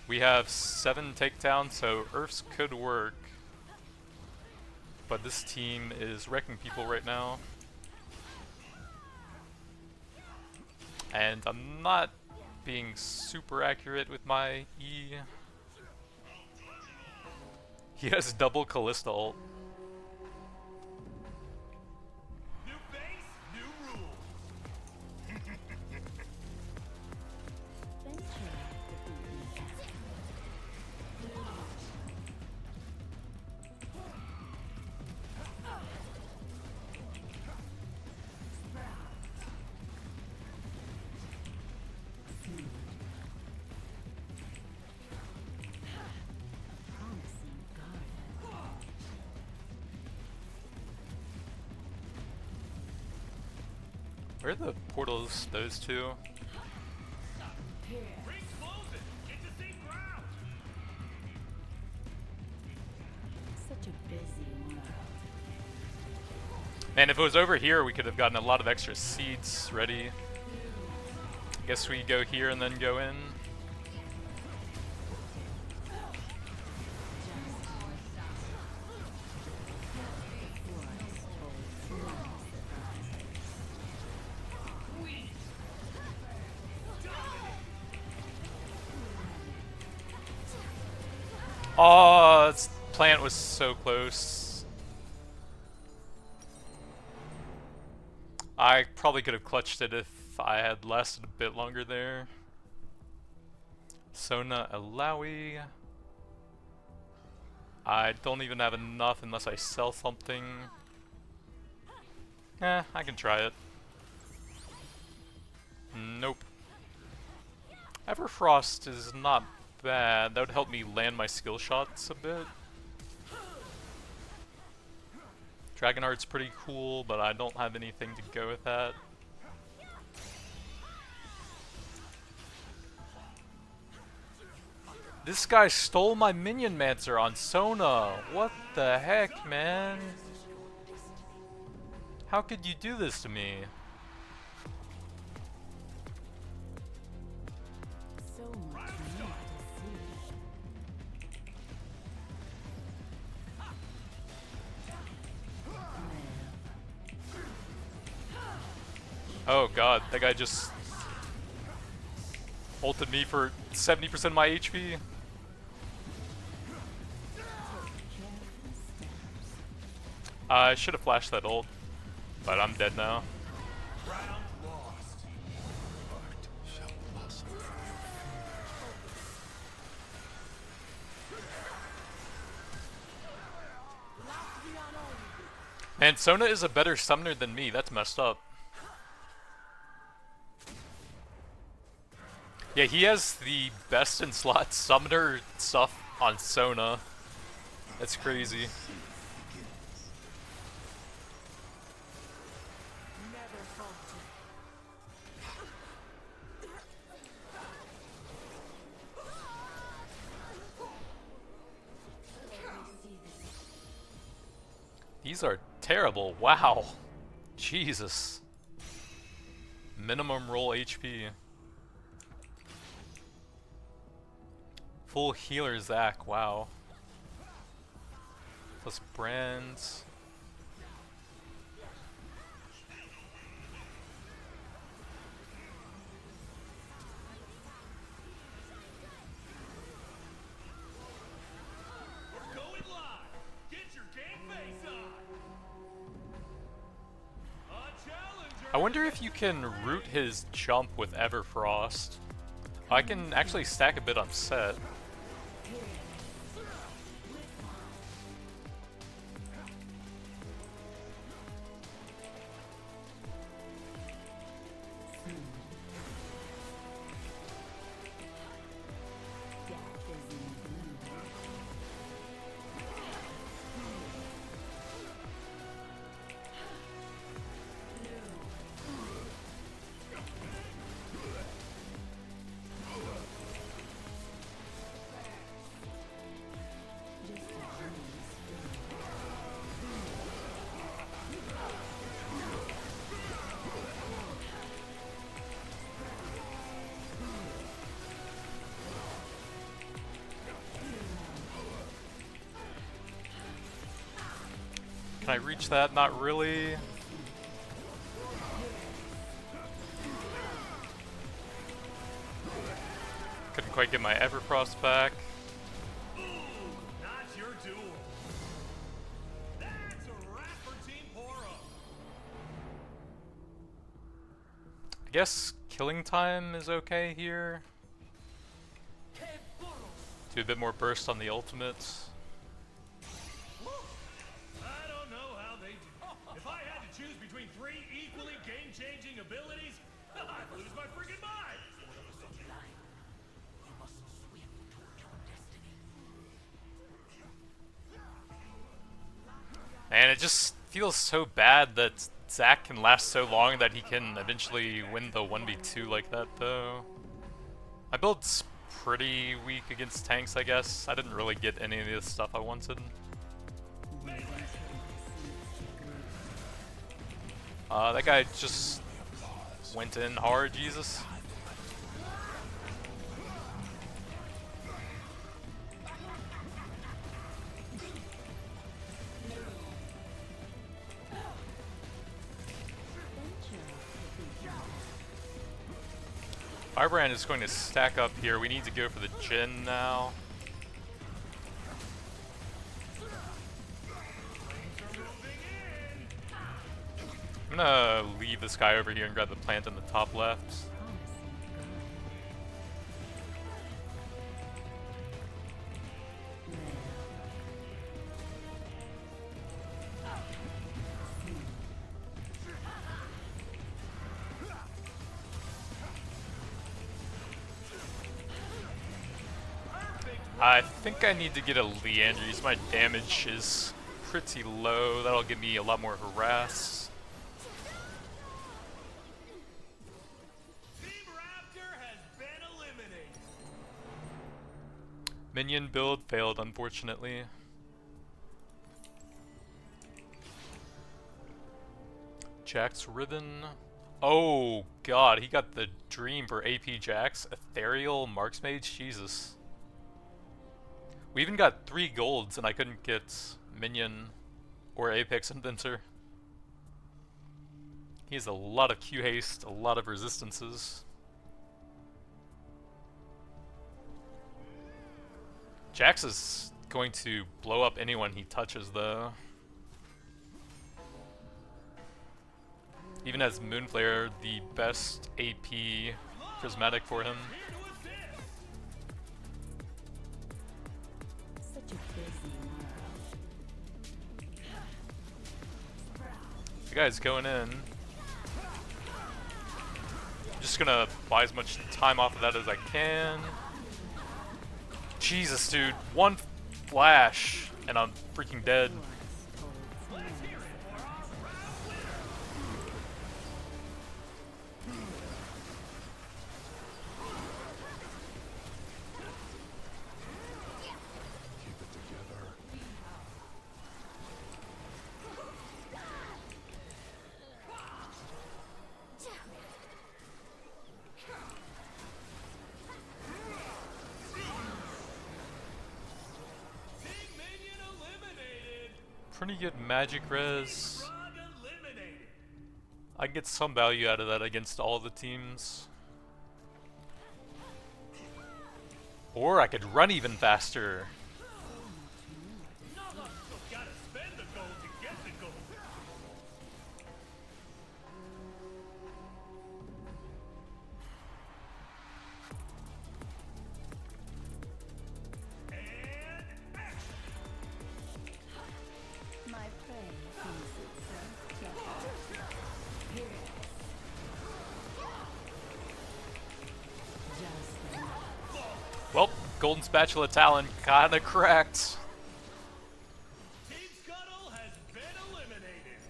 Speaker 1: We have 7 takedowns, so Earths could work. But this team is wrecking people right now. And I'm not being super accurate with my E. He has double Callista ult.
Speaker 2: New base, new rules.
Speaker 1: Where are the portals, those two?
Speaker 2: Ring's closing. Get to safe ground.
Speaker 3: Such a busy world.
Speaker 1: Man, if it was over here, we could have gotten a lot of extra seeds ready. Guess we go here and then go in. Oh, this plant was so close. I probably could have clutched it if I had lasted a bit longer there. Sona Alawi. I don't even have enough unless I sell something. I can try it. Nope. Everfrost is not bad. That would help me land my skill shots a bit. Dragonheart's pretty cool, but I don't have anything to go with that. This guy stole my Minion Mancer on Sona. What the heck, man? How could you do this to me?
Speaker 3: So much more to see.
Speaker 1: Oh god, that guy just Ulted me for 70% of my HP. I should have flashed that ult, but I'm dead now.
Speaker 2: Round lost.
Speaker 1: Man, Sona is a better summoner than me. That's messed up. Yeah, he has the best in slot summoner stuff on Sona. That's crazy. These are terrible. Wow. Jesus. Minimum roll HP. Full healer Zac. Wow. Plus brands.
Speaker 2: We're going live. Get your game face on. A challenger.
Speaker 1: I wonder if you can root his jump with Everfrost. I can actually stack a bit on set. Can I reach that? Not really. Couldn't quite get my Everfrost back.
Speaker 2: Ooh, not your duel. That's a wrap for Team Poro.
Speaker 1: I guess killing time is okay here. Do a bit more burst on the ultimates.
Speaker 2: I don't know how they do. If I had to choose between three equally game-changing abilities, I'd lose my freaking mind.
Speaker 1: Man, it just feels so bad that Zac can last so long that he can eventually win the 1v2 like that, though. My build's pretty weak against tanks, I guess. I didn't really get any of the stuff I wanted. That guy just went in hard, Jesus. Firebrand is going to stack up here. We need to go for the Jhin now. I'm gonna leave this guy over here and grab the plant in the top left. I think I need to get a Leandries. My damage is pretty low. That'll give me a lot more harass.
Speaker 2: Team Raptor has been eliminated.
Speaker 1: Minion build failed, unfortunately. Jax Riven. Oh god, he got the dream for AP Jax. Ethereal Marksmage, Jesus. We even got 3 golds and I couldn't get Minion or Apex Inventor. He has a lot of Q haste, a lot of resistances. Jax is going to blow up anyone he touches, though. Even as Moonflare, the best AP prismatic for him.
Speaker 3: Such a busy world.
Speaker 1: The guy's going in. I'm just gonna buy as much time off of that as I can. Jesus, dude. One flash, and I'm freaking dead. Pretty good magic res. I can get some value out of that against all the teams. Or I could run even faster.
Speaker 2: Gotta spend the gold to get the gold. And action.
Speaker 3: My prey thinks it's so clever. Here it is. Just enough.
Speaker 1: Well, Golden Spatula Talon kinda cracked.
Speaker 2: Team Scuttle has been eliminated.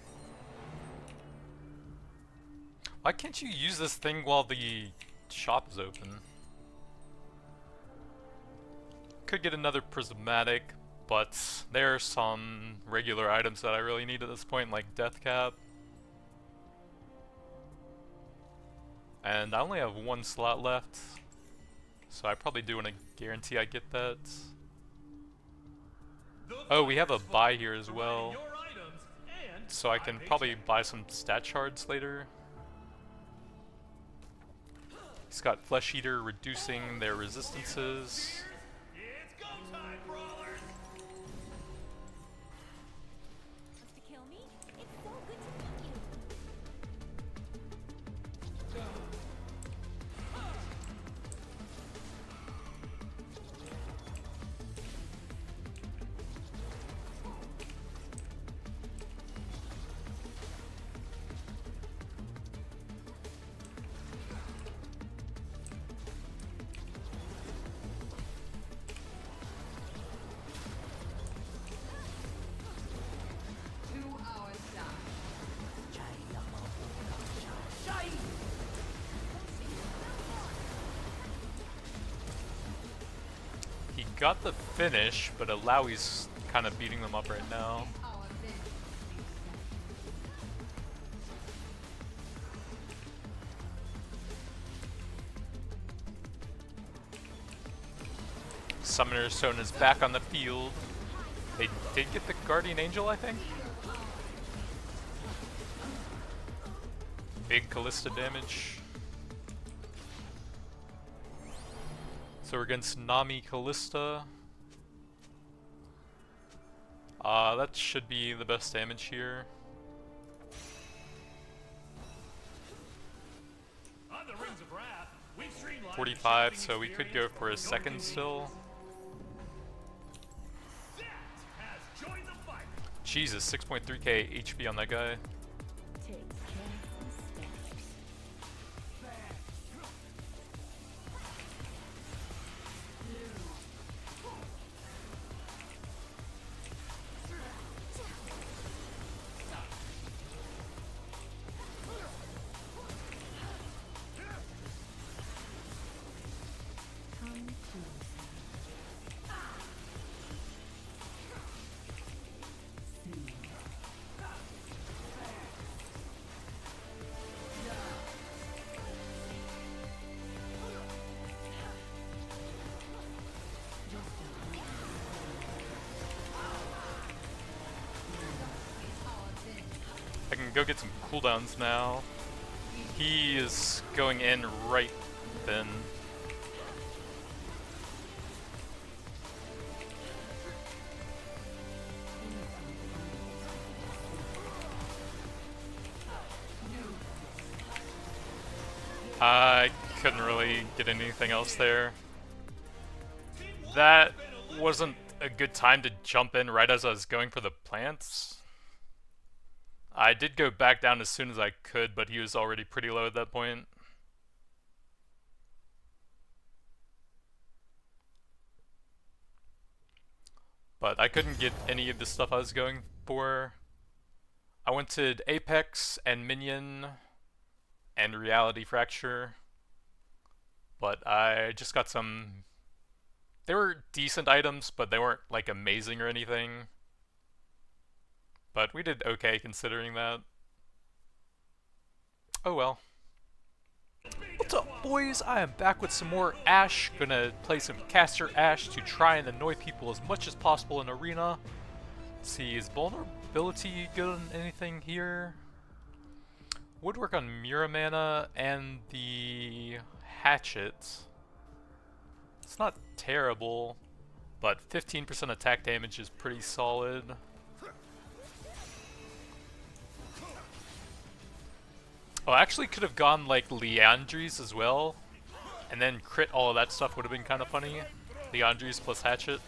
Speaker 1: Why can't you use this thing while the shop is open? Could get another prismatic, but there are some regular items that I really need at this point, like Death Cap. And I only have one slot left, so I probably do want to guarantee I get that. Oh, we have a buy here as well, so I can probably buy some stat shards later. He's got Flesh Eater reducing their resistances.
Speaker 2: It's go time, brawlers.
Speaker 4: Wants to kill me? It's so good to meet you.
Speaker 1: He got the finish, but Alawi's kind of beating them up right now. Summoner's Stone is back on the field. They did get the Guardian Angel, I think. Big Callista damage. So we're against Nami Callista. That should be the best damage here.
Speaker 2: On the Rings of Wrath, we've streamlined
Speaker 1: 45,
Speaker 2: the
Speaker 1: so we could go for a second still.
Speaker 2: Zet has joined the fight.
Speaker 1: Jesus, 6.3k HP on that guy.
Speaker 3: Take careful steps. Come closer. See.
Speaker 1: I can go get some cooldowns now. He is going in right then. I couldn't really get anything else there. That wasn't a good time to jump in right as I was going for the plants. I did go back down as soon as I could, but he was already pretty low at that point. But I couldn't get any of the stuff I was going for. I wanted Apex and Minion and Reality Fracture, but I just got some. They were decent items, but they weren't like amazing or anything. But we did okay considering that. Oh well. What's up, boys? I am back with some more Ashe. Gonna play some Caster Ashe to try and annoy people as much as possible in Arena. Let's see, is vulnerability good on anything here? Would work on Muramana and the Hatchet. It's not terrible, but 15% attack damage is pretty solid. Oh, I actually could have gone like Leandries as well, and then crit all of that stuff would have been kind of funny. Leandries plus Hatchet.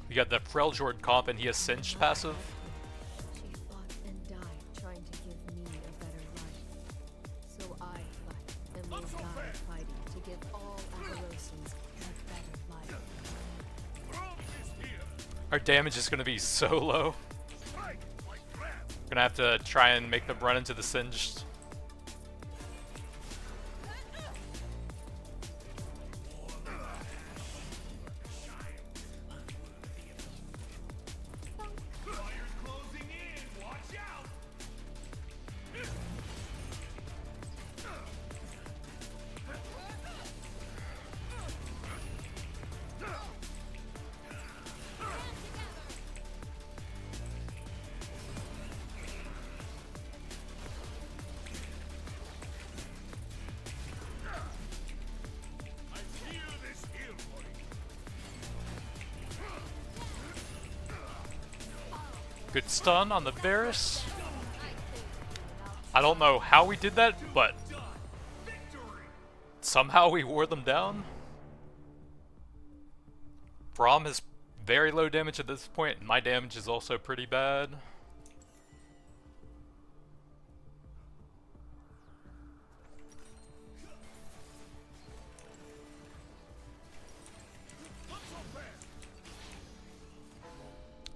Speaker 1: We got the Freljord comp and he has Singed passive.
Speaker 5: She fought and died trying to give me a better life. So I fight and will die fighting to give all Avarosians a better life.
Speaker 1: Our damage is going to be so low. We're going to have to try and make them run into the Singed. Good stun on the Varus. I don't know how we did that, but somehow we wore them down. Braum is very low damage at this point, and my damage is also pretty bad.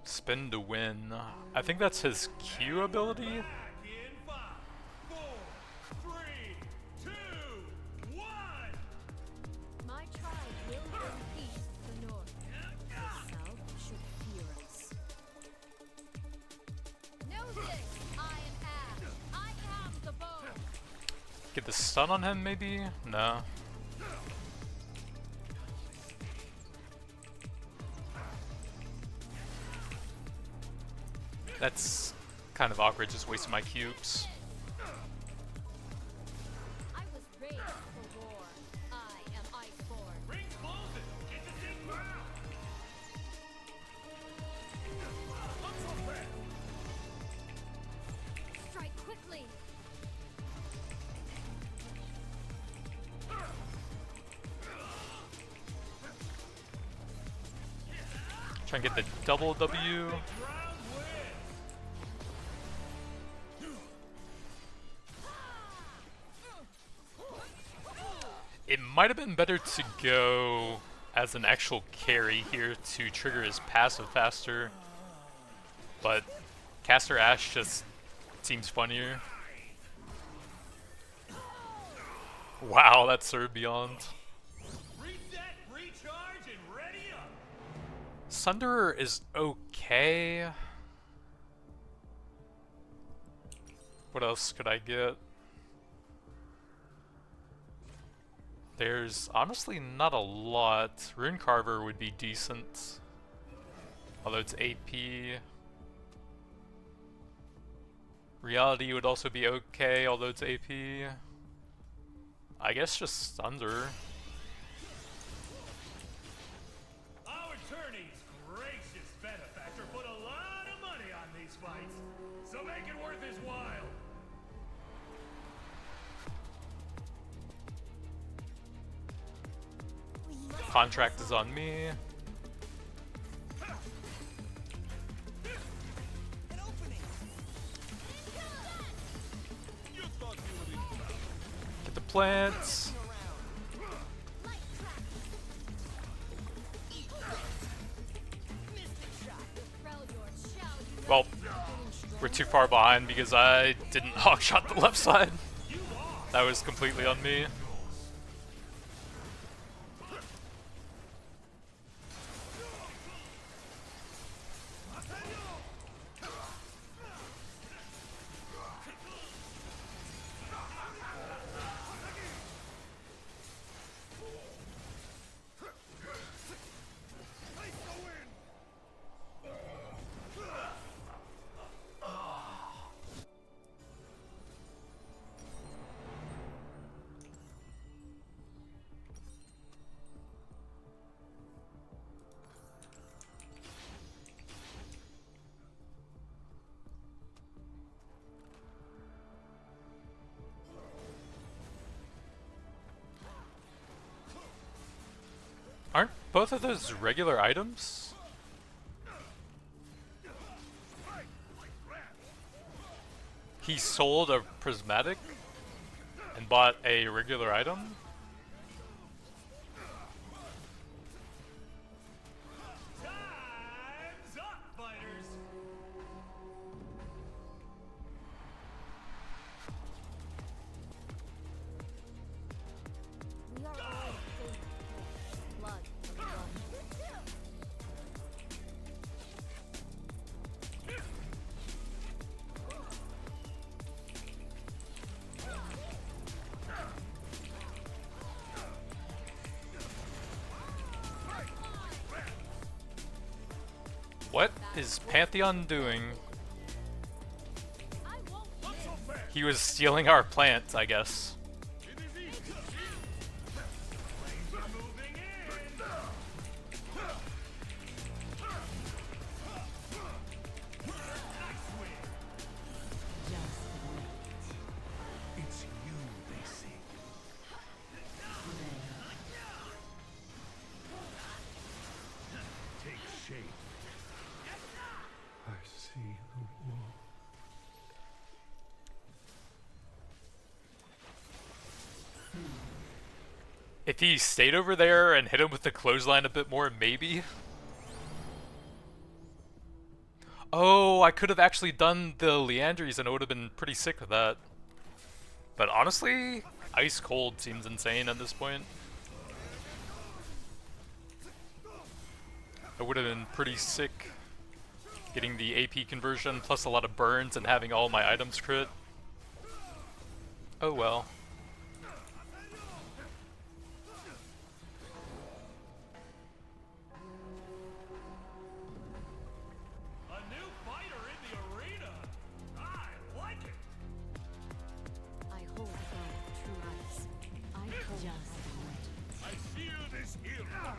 Speaker 1: Spin to win. I think that's his Q ability.
Speaker 2: In 5, 4, 3, 2, 1.
Speaker 5: My tribe will bring peace to the north. The south should fear us.
Speaker 4: Know this. I am Ashe. I am the bone.
Speaker 1: Get the stun on him, maybe? No. That's kind of awkward, just wasting my cubes.
Speaker 4: I was raised for war. I am Iceborn.
Speaker 2: Rings closing. Get the thing ground.
Speaker 4: Strike quickly.
Speaker 1: Try and get the double W. It might have been better to go as an actual carry here to trigger his passive faster, but Caster Ashe just seems funnier. Wow, that served beyond.
Speaker 2: Reset, recharge, and ready up.
Speaker 1: Sunderer is okay. What else could I get? There's honestly not a lot. Rune Carver would be decent, although it's AP. Reality would also be okay, although it's AP. I guess just Sunder.
Speaker 2: Our attorney's gracious benefactor put a lot fights, so make it worth his while.
Speaker 1: Contract is on me. Get the plants. Well, we're too far behind because I didn't hawkshot the left side. That was completely on me. Aren't both of those regular items? He sold a prismatic and bought a regular item?
Speaker 2: Time's up, fighters.
Speaker 5: We are all faithful. Blood of blood.
Speaker 1: What is Pantheon doing? He was stealing our plant, I guess.
Speaker 2: It's you they seek. Take shape. I see the wolf.
Speaker 1: If he stayed over there and hit him with the clothesline a bit more, maybe? Oh, I could have actually done the Leandries and it would have been pretty sick with that. But honestly, Ice Cold seems insane at this point. It would have been pretty sick getting the AP conversion plus a lot of burns and having all my items crit. Oh well.
Speaker 2: A new fighter in the arena. I like it.
Speaker 5: I hold above true ice. I hold just
Speaker 2: I feel this hero.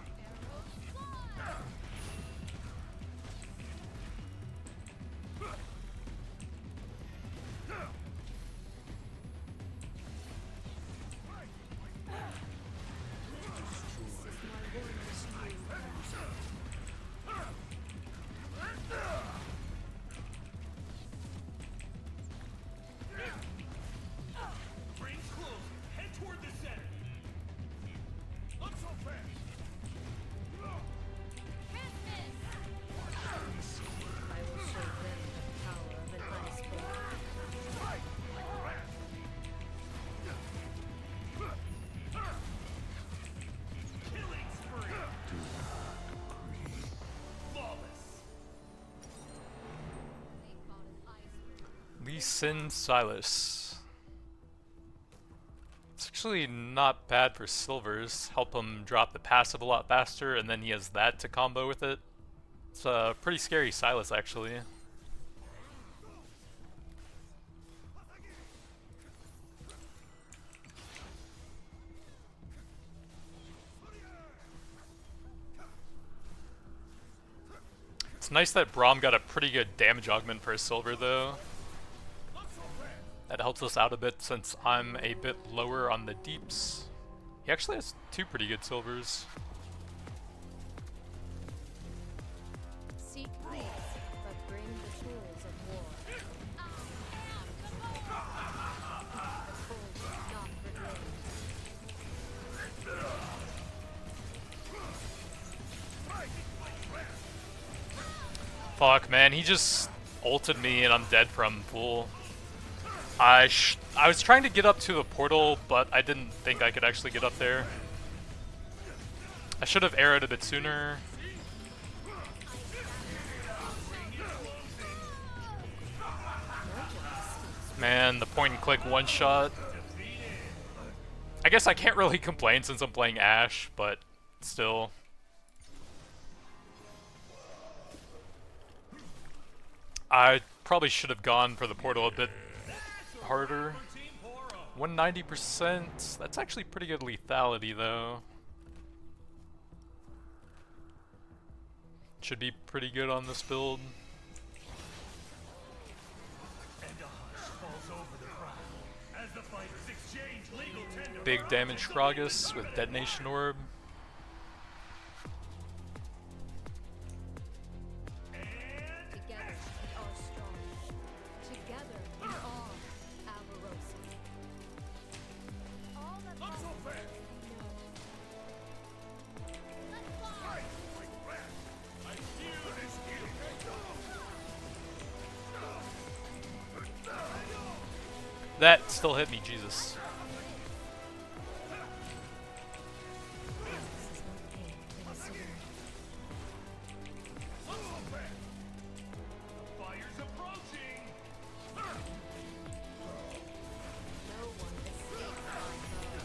Speaker 2: Bring close. Head toward the center. Not so fast.
Speaker 5: I will show them the power of an iceberg.
Speaker 2: Killing spree. Flawless.
Speaker 1: Lee Sin Silas. It's actually not bad for silvers. Help him drop the passive a lot faster, and then he has that to combo with it. It's a pretty scary Silas, actually. It's It's nice that Braum got a pretty good damage augment for his silver though. That helps us out a bit since I'm a bit lower on the deeps. He actually has 2 pretty good silvers.
Speaker 5: Seek peace, but bring the tools of war. The cold is not brigade.
Speaker 1: Fuck, man, he just ulted me and I'm dead from full. I was trying to get up to the portal, but I didn't think I could actually get up there. I should have arrowed a bit sooner. Man, the point and click one shot. I guess I can't really complain since I'm playing Ashe, but still. I probably should have gone for the portal a bit harder. 190%. That's actually pretty good lethality though. Should be pretty good on this build. Big damage Gragas with Detonation Orb.
Speaker 5: Together we are strong. Together we are Avarosi. All that matters is we know.
Speaker 1: That still hit me, Jesus.
Speaker 5: This is not pain, it is surrender. No one escapes my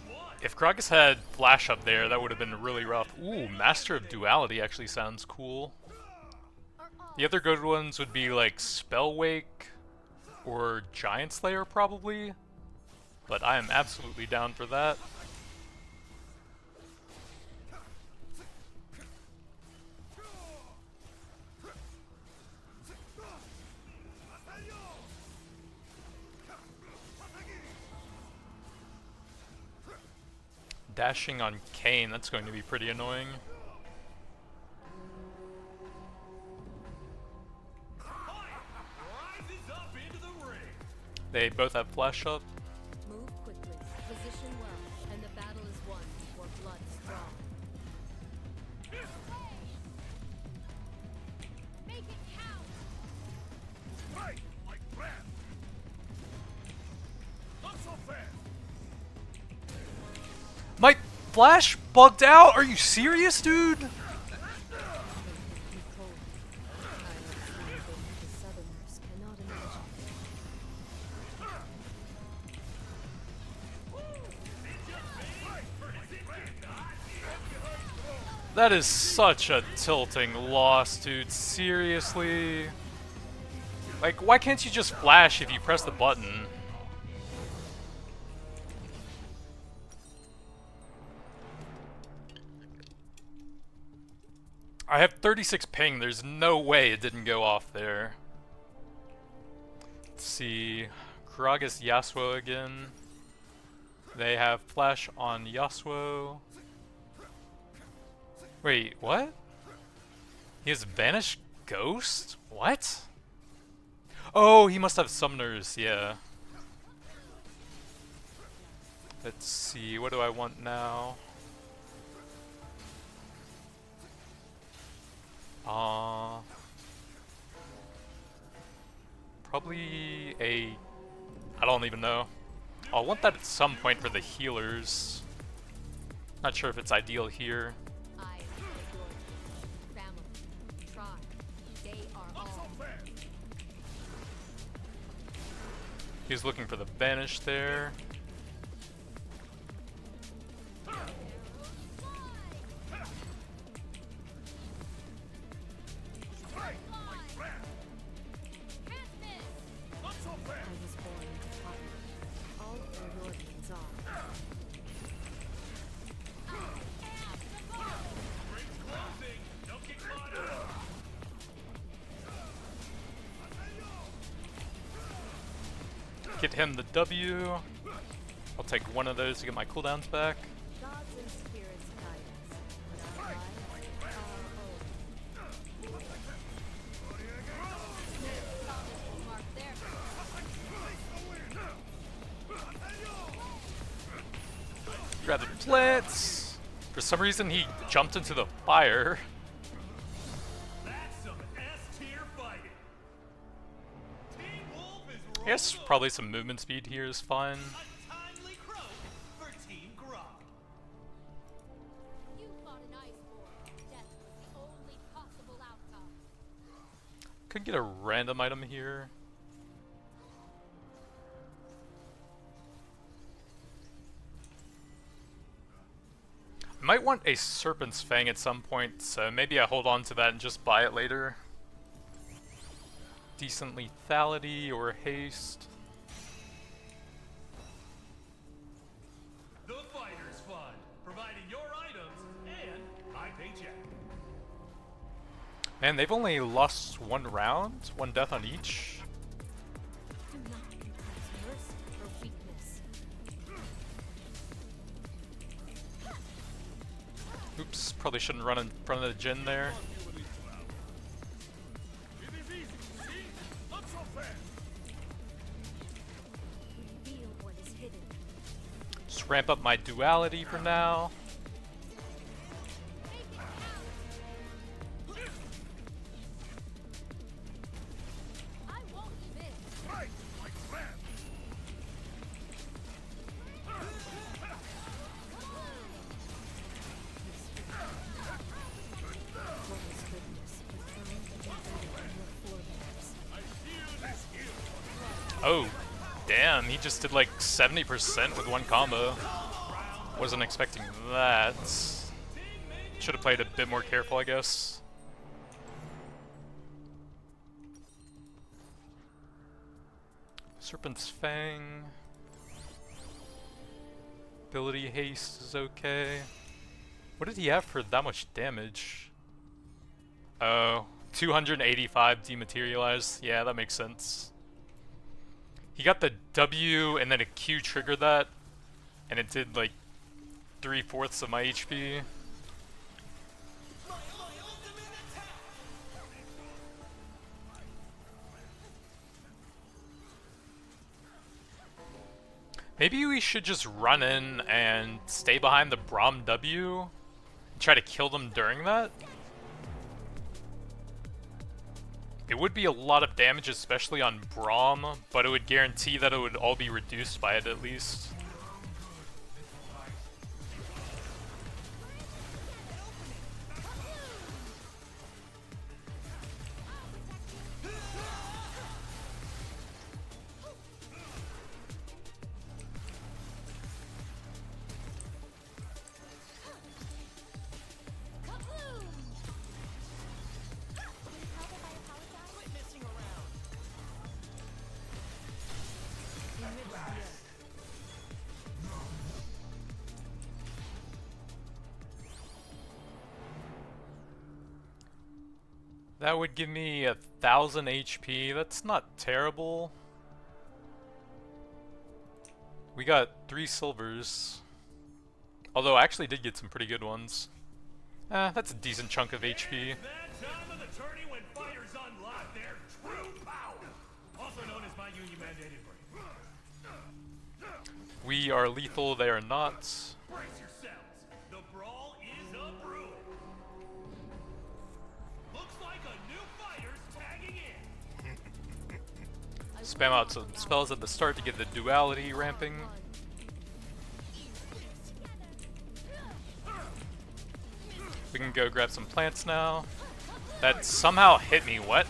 Speaker 5: bow.
Speaker 1: If Gragas had Flash up there, that would have been really rough. Ooh, Master of Duality actually sounds cool. The other good ones would be like Spell Wake or Giant Slayer probably, but I am absolutely down for that. Dashing on Kayn, that's going to be pretty annoying. They both have flash up.
Speaker 5: Move quickly, position well, and the battle is won before blood is drawn.
Speaker 4: Make it count.
Speaker 1: My flash bugged out? Are you serious, dude?
Speaker 5: They make me cold. I have seen things the Southerners cannot imagine.
Speaker 1: That is such a tilting loss, dude. Seriously? Like, why can't you just flash if you press the button? I have 36 ping. There's no way it didn't go off there. Let's see. Gragas Yasuo again. They have flash on Yasuo. Wait, what? He has Vanish Ghost? What? Oh, he must have Summoners, yeah. Let's see, what do I want now? Probably a... I don't even know. I'll want that at some point for the healers. Not sure if it's ideal here.
Speaker 5: I adore them. Family, tribe, they are all.
Speaker 1: He's looking for the Vanish there.
Speaker 5: I was born into poverty. All Eordians are.
Speaker 1: Get him the W. I'll take one of those to get my cooldowns back.
Speaker 5: Gods and spirits guide us. But our lives are our own.
Speaker 4: Mark there.
Speaker 1: Grab the plants. For some reason, he jumped into the fire.
Speaker 2: That's some S-tier fighting. Team Wolf is
Speaker 1: I guess probably some movement speed here is fine.
Speaker 2: a timely croak for Team Grog.
Speaker 4: You fought an iceborne. Death was the only possible outcome.
Speaker 1: Could get a random item here. I might want a Serpent's Fang at some point, so maybe I hold on to that and just buy it later. Decent lethality or haste.
Speaker 2: The Fighter's Fund, providing your items and high paycheck.
Speaker 1: Man, they've only lost one round, one death on each.
Speaker 5: Do not confuse mercy for weakness.
Speaker 1: Oops, probably shouldn't run in front of the Jin there.
Speaker 5: Reveal what is hidden.
Speaker 1: Just ramp up my duality for now.
Speaker 4: I won't give in.
Speaker 5: What is goodness but found embedded in your forebears?
Speaker 1: Oh, damn, he just did like 70% with one combo. Wasn't expecting that. Should have played a bit more careful, I guess. Serpent's Fang. Ability haste is okay. What did he have for that much damage? Oh, 285 dematerialized. Yeah, that makes sense. He got the W and then a Q triggered that, and it did like 3/4 of my HP. Maybe we should just run in and stay behind the Braum W and try to kill them during that. It would be a lot of damage, especially on Braum, but it would guarantee that it would all be reduced by it at least. That would give me 1,000 HP. That's not terrible. We got 3 silvers. Although I actually did get some pretty good ones. That's a decent chunk of HP.
Speaker 2: That time of the tourney when fighters unlock their true power, also known as my union mandated break.
Speaker 1: We are lethal, they are not.
Speaker 2: Brace yourselves. The brawl is a brewing. Looks like a new fighter's tagging in.
Speaker 1: Spam out some spells at the start to get the duality ramping. We can go grab some plants now. That somehow hit me, what?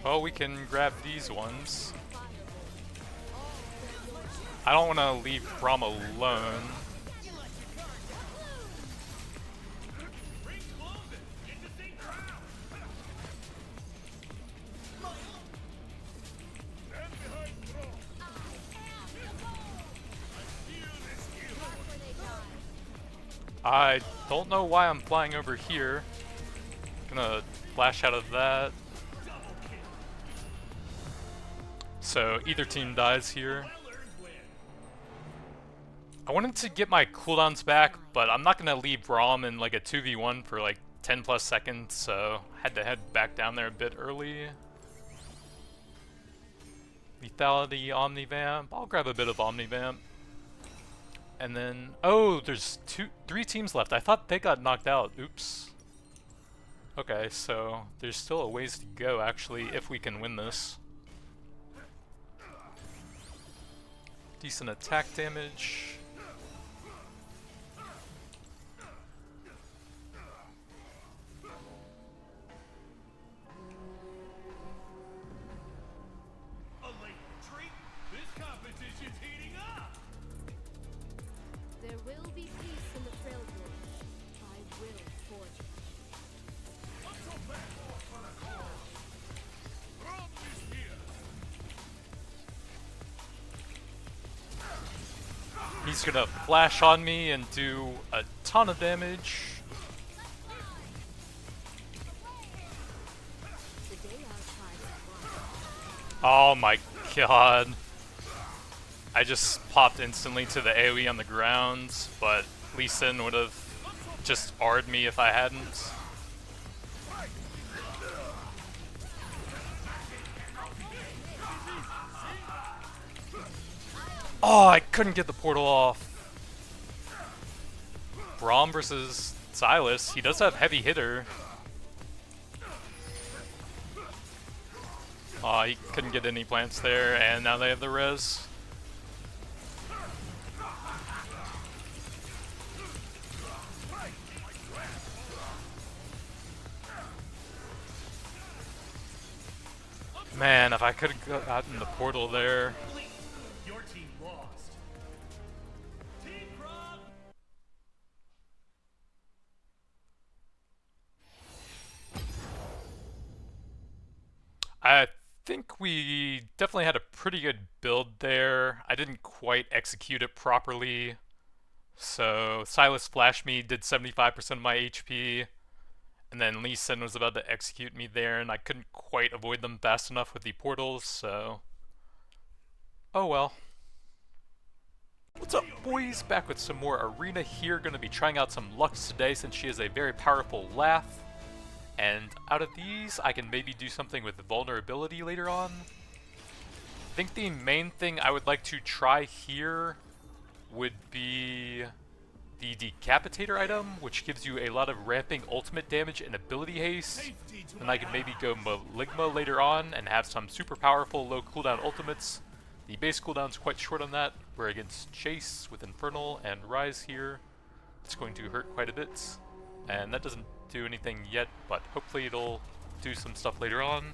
Speaker 1: Well, we can grab these ones. I don't want to leave Braum alone.
Speaker 2: Ring's closing. Get to see crowd. Stand behind throne. I feel this you.
Speaker 1: I Don't know why I'm flying over here. Gonna flash out of that. So either team dies here. I wanted to get my cooldowns back, but I'm not gonna leave Rom in like a 2v1 for like 10 plus seconds, so had to head back down there a bit early. Lethality, Omnivamp. I'll grab a bit of Omnivamp. And then, oh, there's 3 teams left. I thought they got knocked out. Oops. Okay, so there's still a ways to go actually if we can win this. Decent attack damage.
Speaker 2: A late retreat? This competition's heating up!
Speaker 5: There will be peace in the Trailblaze. I will forge it.
Speaker 2: Until back off for the cause! Rum is here!
Speaker 1: He's gonna flash on me and do a ton of damage.
Speaker 5: The day outside is won.
Speaker 1: Oh my god. I just popped instantly to the AoE on the ground, but Lee Sin would have just R'd me if I hadn't. Oh, I couldn't get the portal off. Braum versus Silas. He does have heavy hitter. Oh, he couldn't get any plants there, and now they have the res. Man, if I could have gotten the portal there.
Speaker 2: Your team lost. Team Frog!
Speaker 1: I think we definitely had a pretty good build there. I didn't quite execute it properly. So Silas flashed me, did 75% of my HP. And then Lee Sin was about to execute me there, and I couldn't quite avoid them fast enough with the portals, so... oh well. What's up, boys? Back with some more Arena here. Gonna be trying out some Lux today since she has a very powerful laugh. And out of these, I can maybe do something with vulnerability later on. I think the main thing I would like to try here would be the Decapitator item, which gives you a lot of ramping ultimate damage and ability haste. And I can maybe go Maligma later on and have some super powerful low cooldown ultimates. The base cooldown's quite short on that. We're against Chase with Infernal and Rise here. It's going to hurt quite a bit. And that doesn't do anything yet, but hopefully it'll do some stuff later on.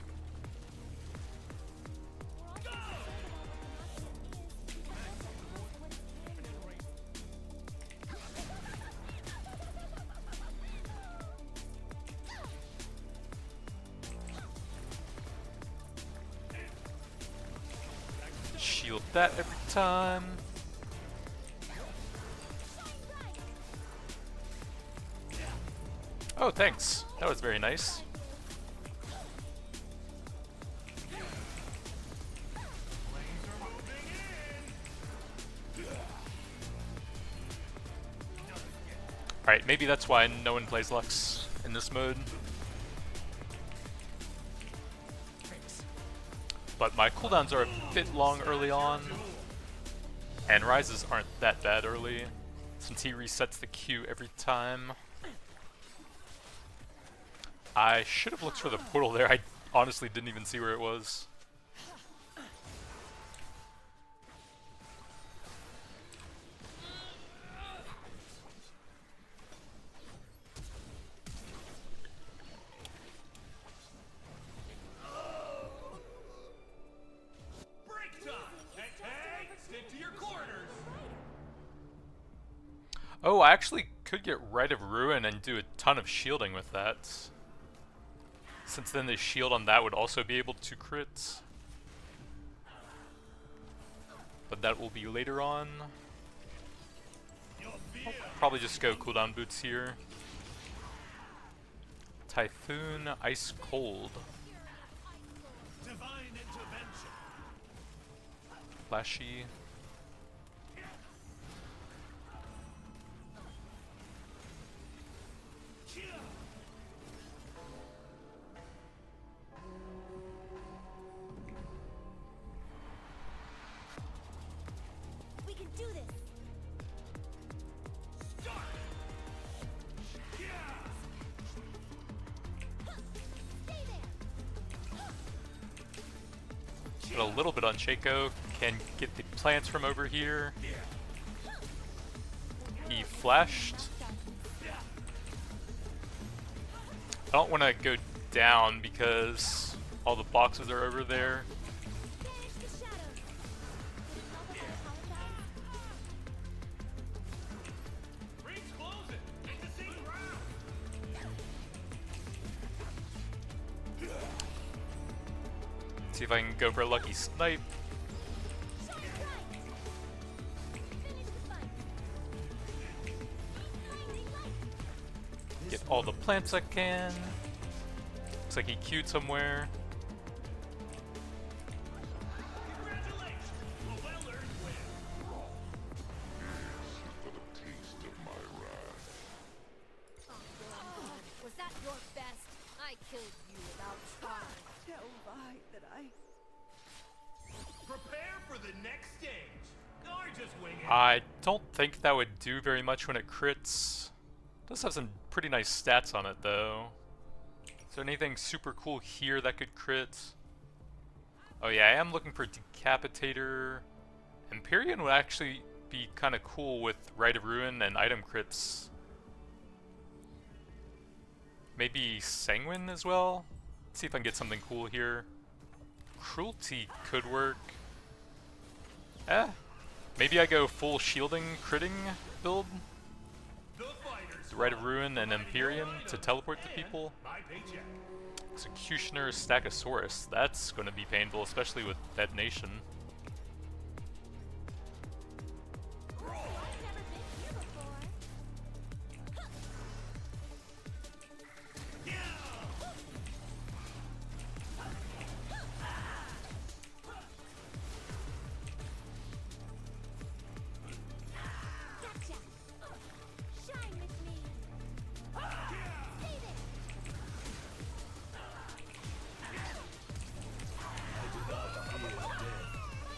Speaker 1: Shield that every time. Oh, thanks. That was very nice. Alright, maybe that's why no one plays Lux in this mode. But my cooldowns are a bit long early on, and rises aren't that bad early, since he resets the Q every time. I should have looked for the portal there. I honestly didn't even see where it was.
Speaker 2: Break time! Hey, stick to your corners!
Speaker 1: Oh, I actually could get Rite of Ruin and do a ton of shielding with that. Since then the shield on that would also be able to crit. But that will be later on.
Speaker 2: Your fear
Speaker 1: probably just go cooldown boots here. Typhoon, Ice Cold.
Speaker 2: Divine intervention.
Speaker 1: Flashy.
Speaker 4: We can do this. Stay there.
Speaker 1: Got a little bit on Shaco. Can get the plants from over here. He flashed. I don't want to go down because all the boxes are over there.
Speaker 4: Banish the shadows.
Speaker 2: Ring's closing. Take the seat around.
Speaker 1: See if I can go for a lucky snipe.
Speaker 4: Shot right. Finish the fight. Blinding light.
Speaker 1: Get all the plants I can. Looks like he queued somewhere.
Speaker 2: Congratulations. A well-earned win.
Speaker 4: Was that your best? I killed you without trying.
Speaker 3: Tell Vi that
Speaker 2: Prepare for the next stage. Or just wing it.
Speaker 1: I don't think that would do very much when it crits. Does have some pretty nice stats on it though. Is there anything super cool here that could crit? Oh yeah, I am looking for Decapitator. Empyrean would actually be kind of cool with Rite of Ruin and item crits. Maybe Sanguine as well? Let's see if I can get something cool here. Cruelty could work. Maybe I go full shielding critting build.
Speaker 2: The fighters.
Speaker 1: Rite of Ruin and Empyrean to teleport the people.
Speaker 2: My paycheck.
Speaker 1: Executioner, Stackosaurus. That's going to be painful, especially with detonation.
Speaker 4: I've never been here before. Gotcha. Shine with me. Stay there.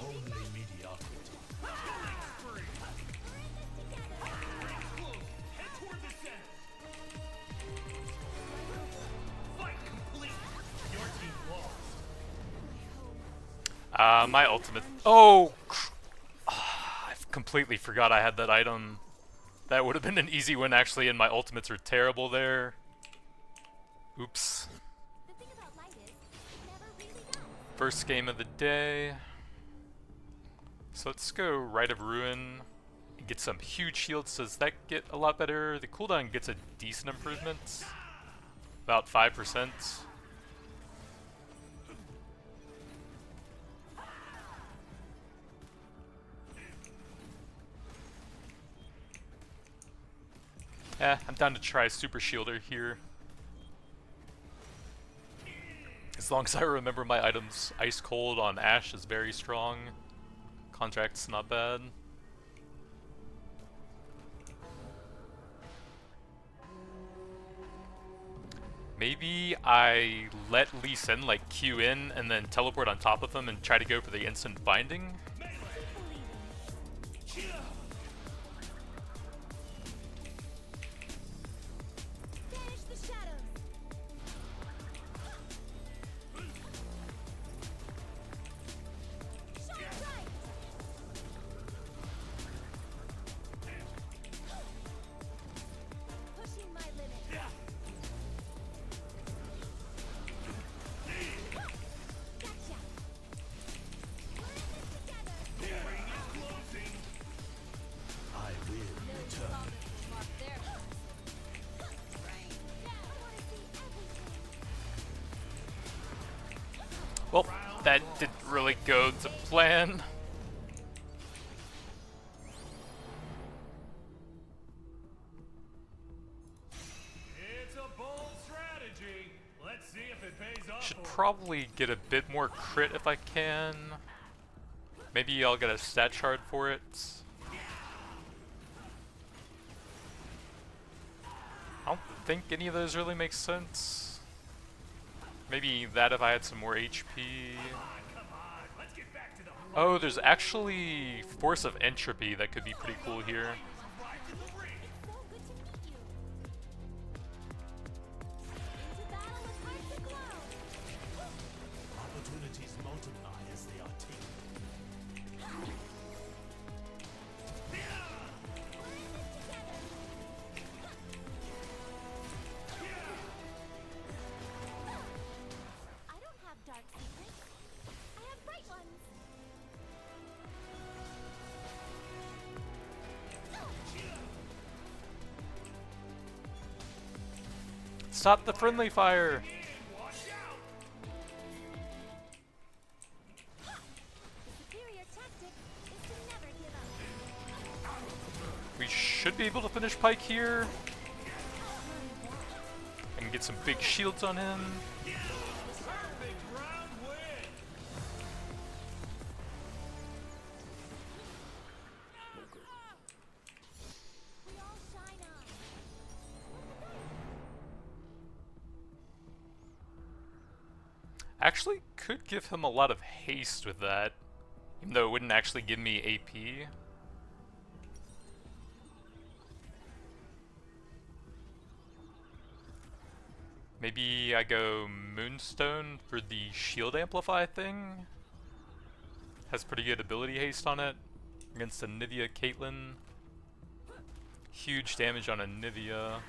Speaker 2: Only mediocrity.
Speaker 4: We're in this together.
Speaker 2: Close. Head toward the center. Fight complete. Your team lost.
Speaker 1: My ultimate. Oh! I completely forgot I had that item. That would have been an easy win actually, and my ultimates are terrible there. Oops.
Speaker 4: The thing about light is, it never really dies.
Speaker 1: First game of the day. So let's go Rite of Ruin. Get some huge shields. Does that get a lot better? The cooldown gets a decent improvement. About 5%. I'm down to try Super Shielder here. As long as I remember my items, Ice Cold on Ashe is very strong. Contract's not bad. Maybe I let Lee Sin like Q in and then teleport on top of him and try to go for the instant binding.
Speaker 4: Banish the shadows. Shot right. Pushing my limit. Gotcha. We're in this together.
Speaker 2: Ring is closing.
Speaker 6: I will return.
Speaker 4: Mark there. Right. Yeah, I want to see everything.
Speaker 1: Well, that didn't really go to plan.
Speaker 2: Let's see if it pays off.
Speaker 1: Should
Speaker 2: for him.
Speaker 1: probably get a bit more crit if I can. Maybe I'll get a stat shard for it. I don't think any of those really make sense. Maybe that if I had some more HP.
Speaker 2: Come on, let's get back to the
Speaker 1: Oh, there's actually Force of Entropy that could be pretty cool here.
Speaker 2: right to the ring.
Speaker 4: So good to meet you. Into battle with hearts aglow.
Speaker 6: Opportunities multiply as they are taken.
Speaker 4: I don't have dark secrets. I have bright ones.
Speaker 1: Stop the friendly fire!
Speaker 2: Watch out.
Speaker 4: The superior tactic is to never give up.
Speaker 1: We should be able to finish Pike here. And get some big shields on him.
Speaker 2: Perfect round win.
Speaker 4: We all shine on.
Speaker 1: Actually, could give him a lot of haste with that. Even though it wouldn't actually give me AP. Maybe I go Moonstone for the shield amplify thing. Has pretty good ability haste on it. Against a Nivea Caitlyn. Huge damage on a Nivea.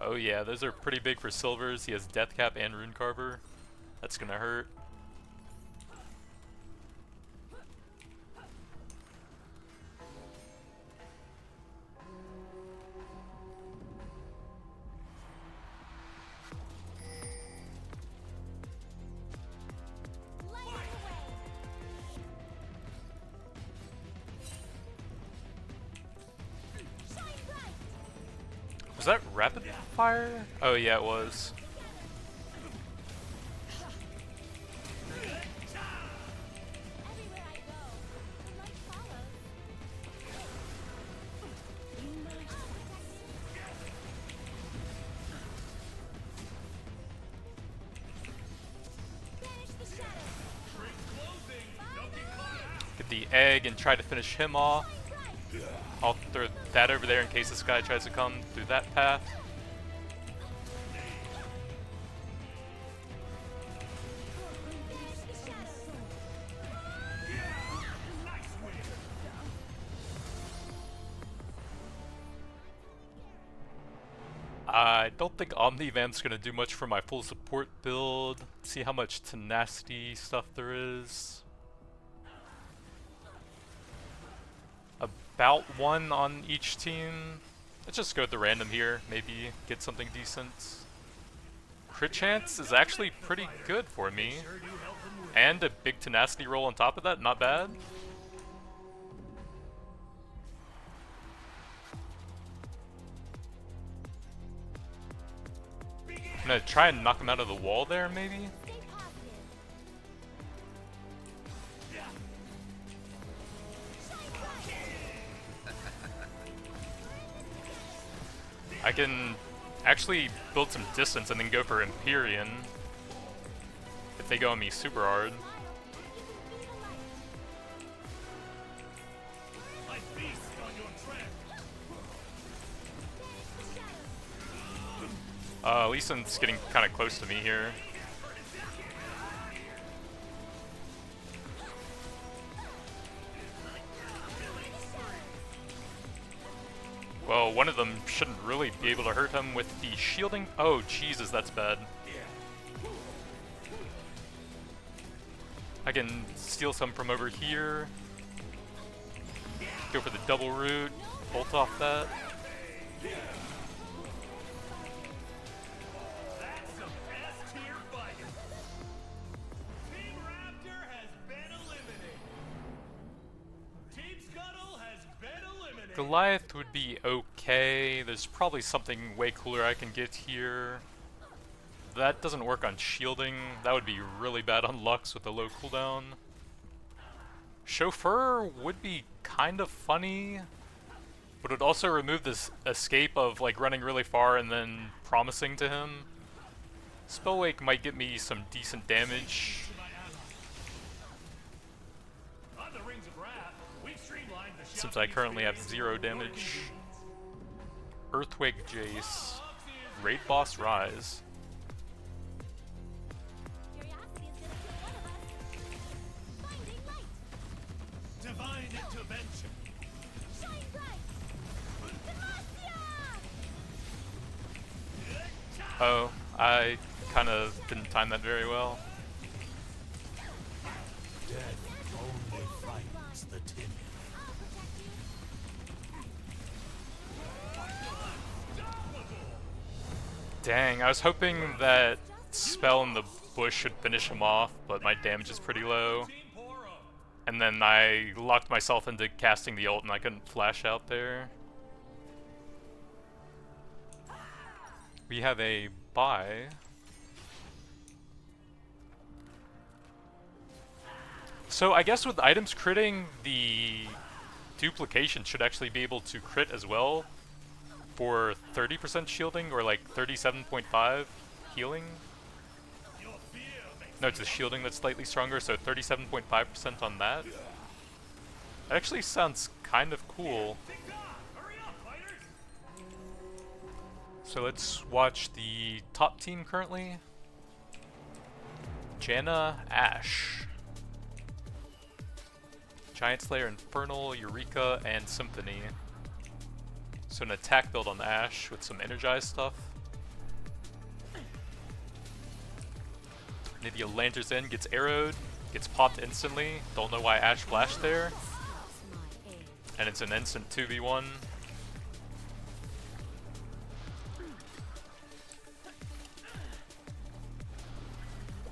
Speaker 1: Oh yeah, those are pretty big for silvers. He has Death Cap and Rune Carver. That's gonna hurt.
Speaker 4: Light the way. Shine bright.
Speaker 1: Was that rapid fire? Oh yeah, it was.
Speaker 4: Everywhere I go, the light follows. Banish the shadows.
Speaker 2: Ring closing. Don't get caught out.
Speaker 1: Get the egg and try to finish him off.
Speaker 4: Shine bright.
Speaker 1: I'll throw that over there in case this guy tries to come through that path.
Speaker 4: Banish the shadows.
Speaker 2: Nice win.
Speaker 1: I don't think Omnivamp's gonna do much for my full support build. See how much tenacity stuff there is. About one on each team. Let's just go with the random here. Maybe get something decent. Crit chance is actually pretty good for me.
Speaker 2: Sure do help him win.
Speaker 1: And a big tenacity roll on top of that, not bad. I'm gonna try and knock him out of the wall there, maybe?
Speaker 4: Stay positive. Shine bright.
Speaker 1: I can actually build some distance and then go for Empyrean. If they go on me super hard.
Speaker 2: I feast on your trap.
Speaker 1: Lee Sin's getting kind of close to me here. Well, one of them shouldn't really be able to hurt him with the shielding. Oh, Jesus, that's bad. I can steal some from over here. Go for the double root. Bolt off that.
Speaker 2: That's some S-tier fighting. Team Raptor has been eliminated. Team Scuttle has been eliminated.
Speaker 1: Goliath would be okay. There's probably something way cooler I can get here. that doesn't work on shielding. That would be really bad on Lux with a low cooldown. Chauffeur would be kind of funny, but it would also remove this escape of like running really far and then promising to him. Spellwake might get me some decent damage.
Speaker 2: On the Rings of Wrath, we've streamlined the
Speaker 1: Since I currently have 0 damage. Earthquake Jace. Raid Boss Rise.
Speaker 4: Curiosity is gonna kill one of us. Finding light.
Speaker 2: divine intervention.
Speaker 4: Shine bright. Demacia!
Speaker 1: Oh, I kinda didn't time that very well.
Speaker 6: Death only frightens the timid.
Speaker 4: I'll protect you.
Speaker 1: Dang, I was hoping that spell in the bush should finish him off, but my damage is pretty low.
Speaker 2: Team pour up.
Speaker 1: And then I locked myself into casting the ult and I couldn't flash out there. We have a buy. So I guess with items critting, the duplication should actually be able to crit as well for 30% shielding or like 37.5 healing.
Speaker 2: Your fear makes
Speaker 1: No, it's the shielding that's slightly stronger, so 37.5% on that. That actually sounds kind of cool.
Speaker 2: things on. Hurry up, fighters.
Speaker 1: So let's watch the top team currently. Janna, Ashe. Giant Slayer, Infernal, Eureka, and Symphony. So an attack build on Ashe with some energized stuff. Nydia lanters in, gets arrowed, gets popped instantly. Don't know why Ashe flashed there.
Speaker 5: My aim.
Speaker 1: And it's an instant 2v1.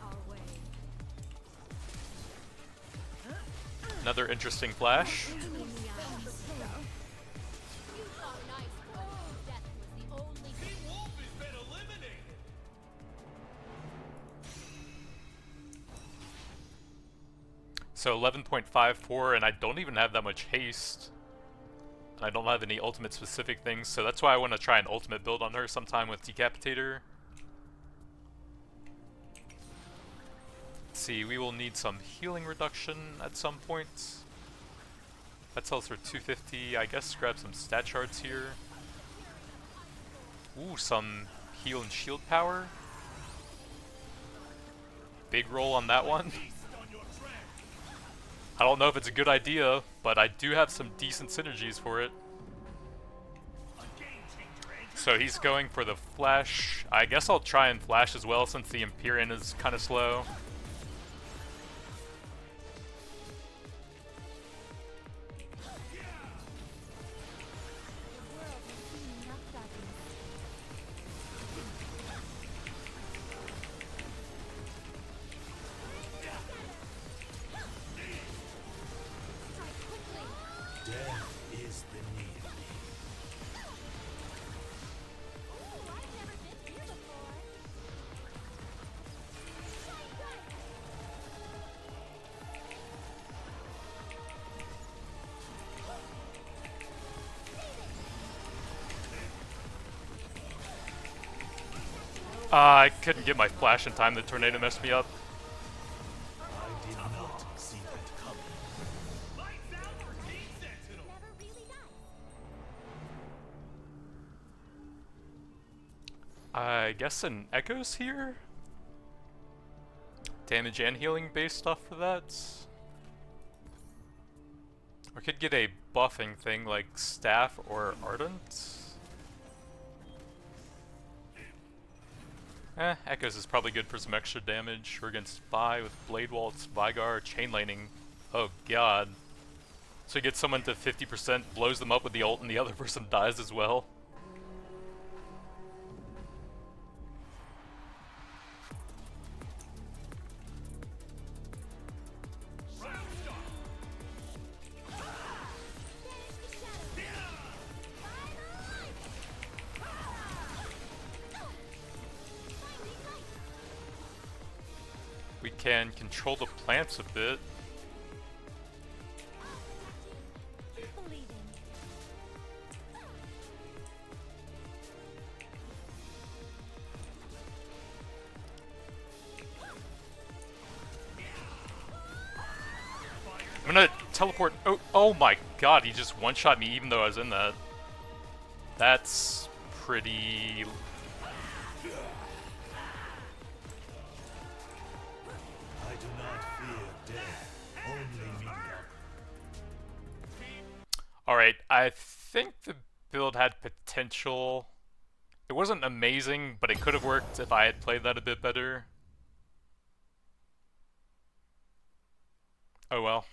Speaker 5: Our way.
Speaker 1: Another interesting flash.
Speaker 4: You thought an ice boy. Death was the only
Speaker 2: Team Wolf has been eliminated.
Speaker 1: So 11.54, and I don't even have that much haste. I don't have any ultimate specific things, so that's why I want to try an ultimate build on her sometime with Decapitator. Let's see, we will need some healing reduction at some point. That sells for 250. I guess grab some stat shards here. Ooh, some heal and shield power. Big roll on that one.
Speaker 2: Feast on your track.
Speaker 1: I don't know if it's a good idea, but I do have some decent synergies for it.
Speaker 2: A game changer, Andrew.
Speaker 1: So he's going for the flash. I guess I'll try and flash as well since the Empyrean is kind of slow.
Speaker 4: The world has seen enough darkness. Strike quickly.
Speaker 6: Death is the need.
Speaker 4: Ooh, I've never been here before. Shine bright.
Speaker 1: I couldn't get my flash in time. The tornado messed me up.
Speaker 6: I did not see that coming.
Speaker 2: Lights out for Team Sentinel.
Speaker 4: Never really dies.
Speaker 1: I guess an Echo's here? Damage and healing based stuff for that. Or could get a buffing thing like Staff or Ardent. Echoes is probably good for some extra damage. We're against Vi with Blade Waltz, Vigar, Chain Lightning. Oh god. So you get someone to 50%, blows them up with the ult, and the other person dies as well.
Speaker 2: Round start.
Speaker 1: We can control the plants a bit.
Speaker 4: Keep believing.
Speaker 1: I'm gonna teleport. Oh my god, he just one-shot me even though I was in that. That's pretty...
Speaker 6: I do not fear death, only mediocrity.
Speaker 1: Alright, I think the build had potential. It wasn't amazing, but it could have worked if I had played that a bit better. Oh well.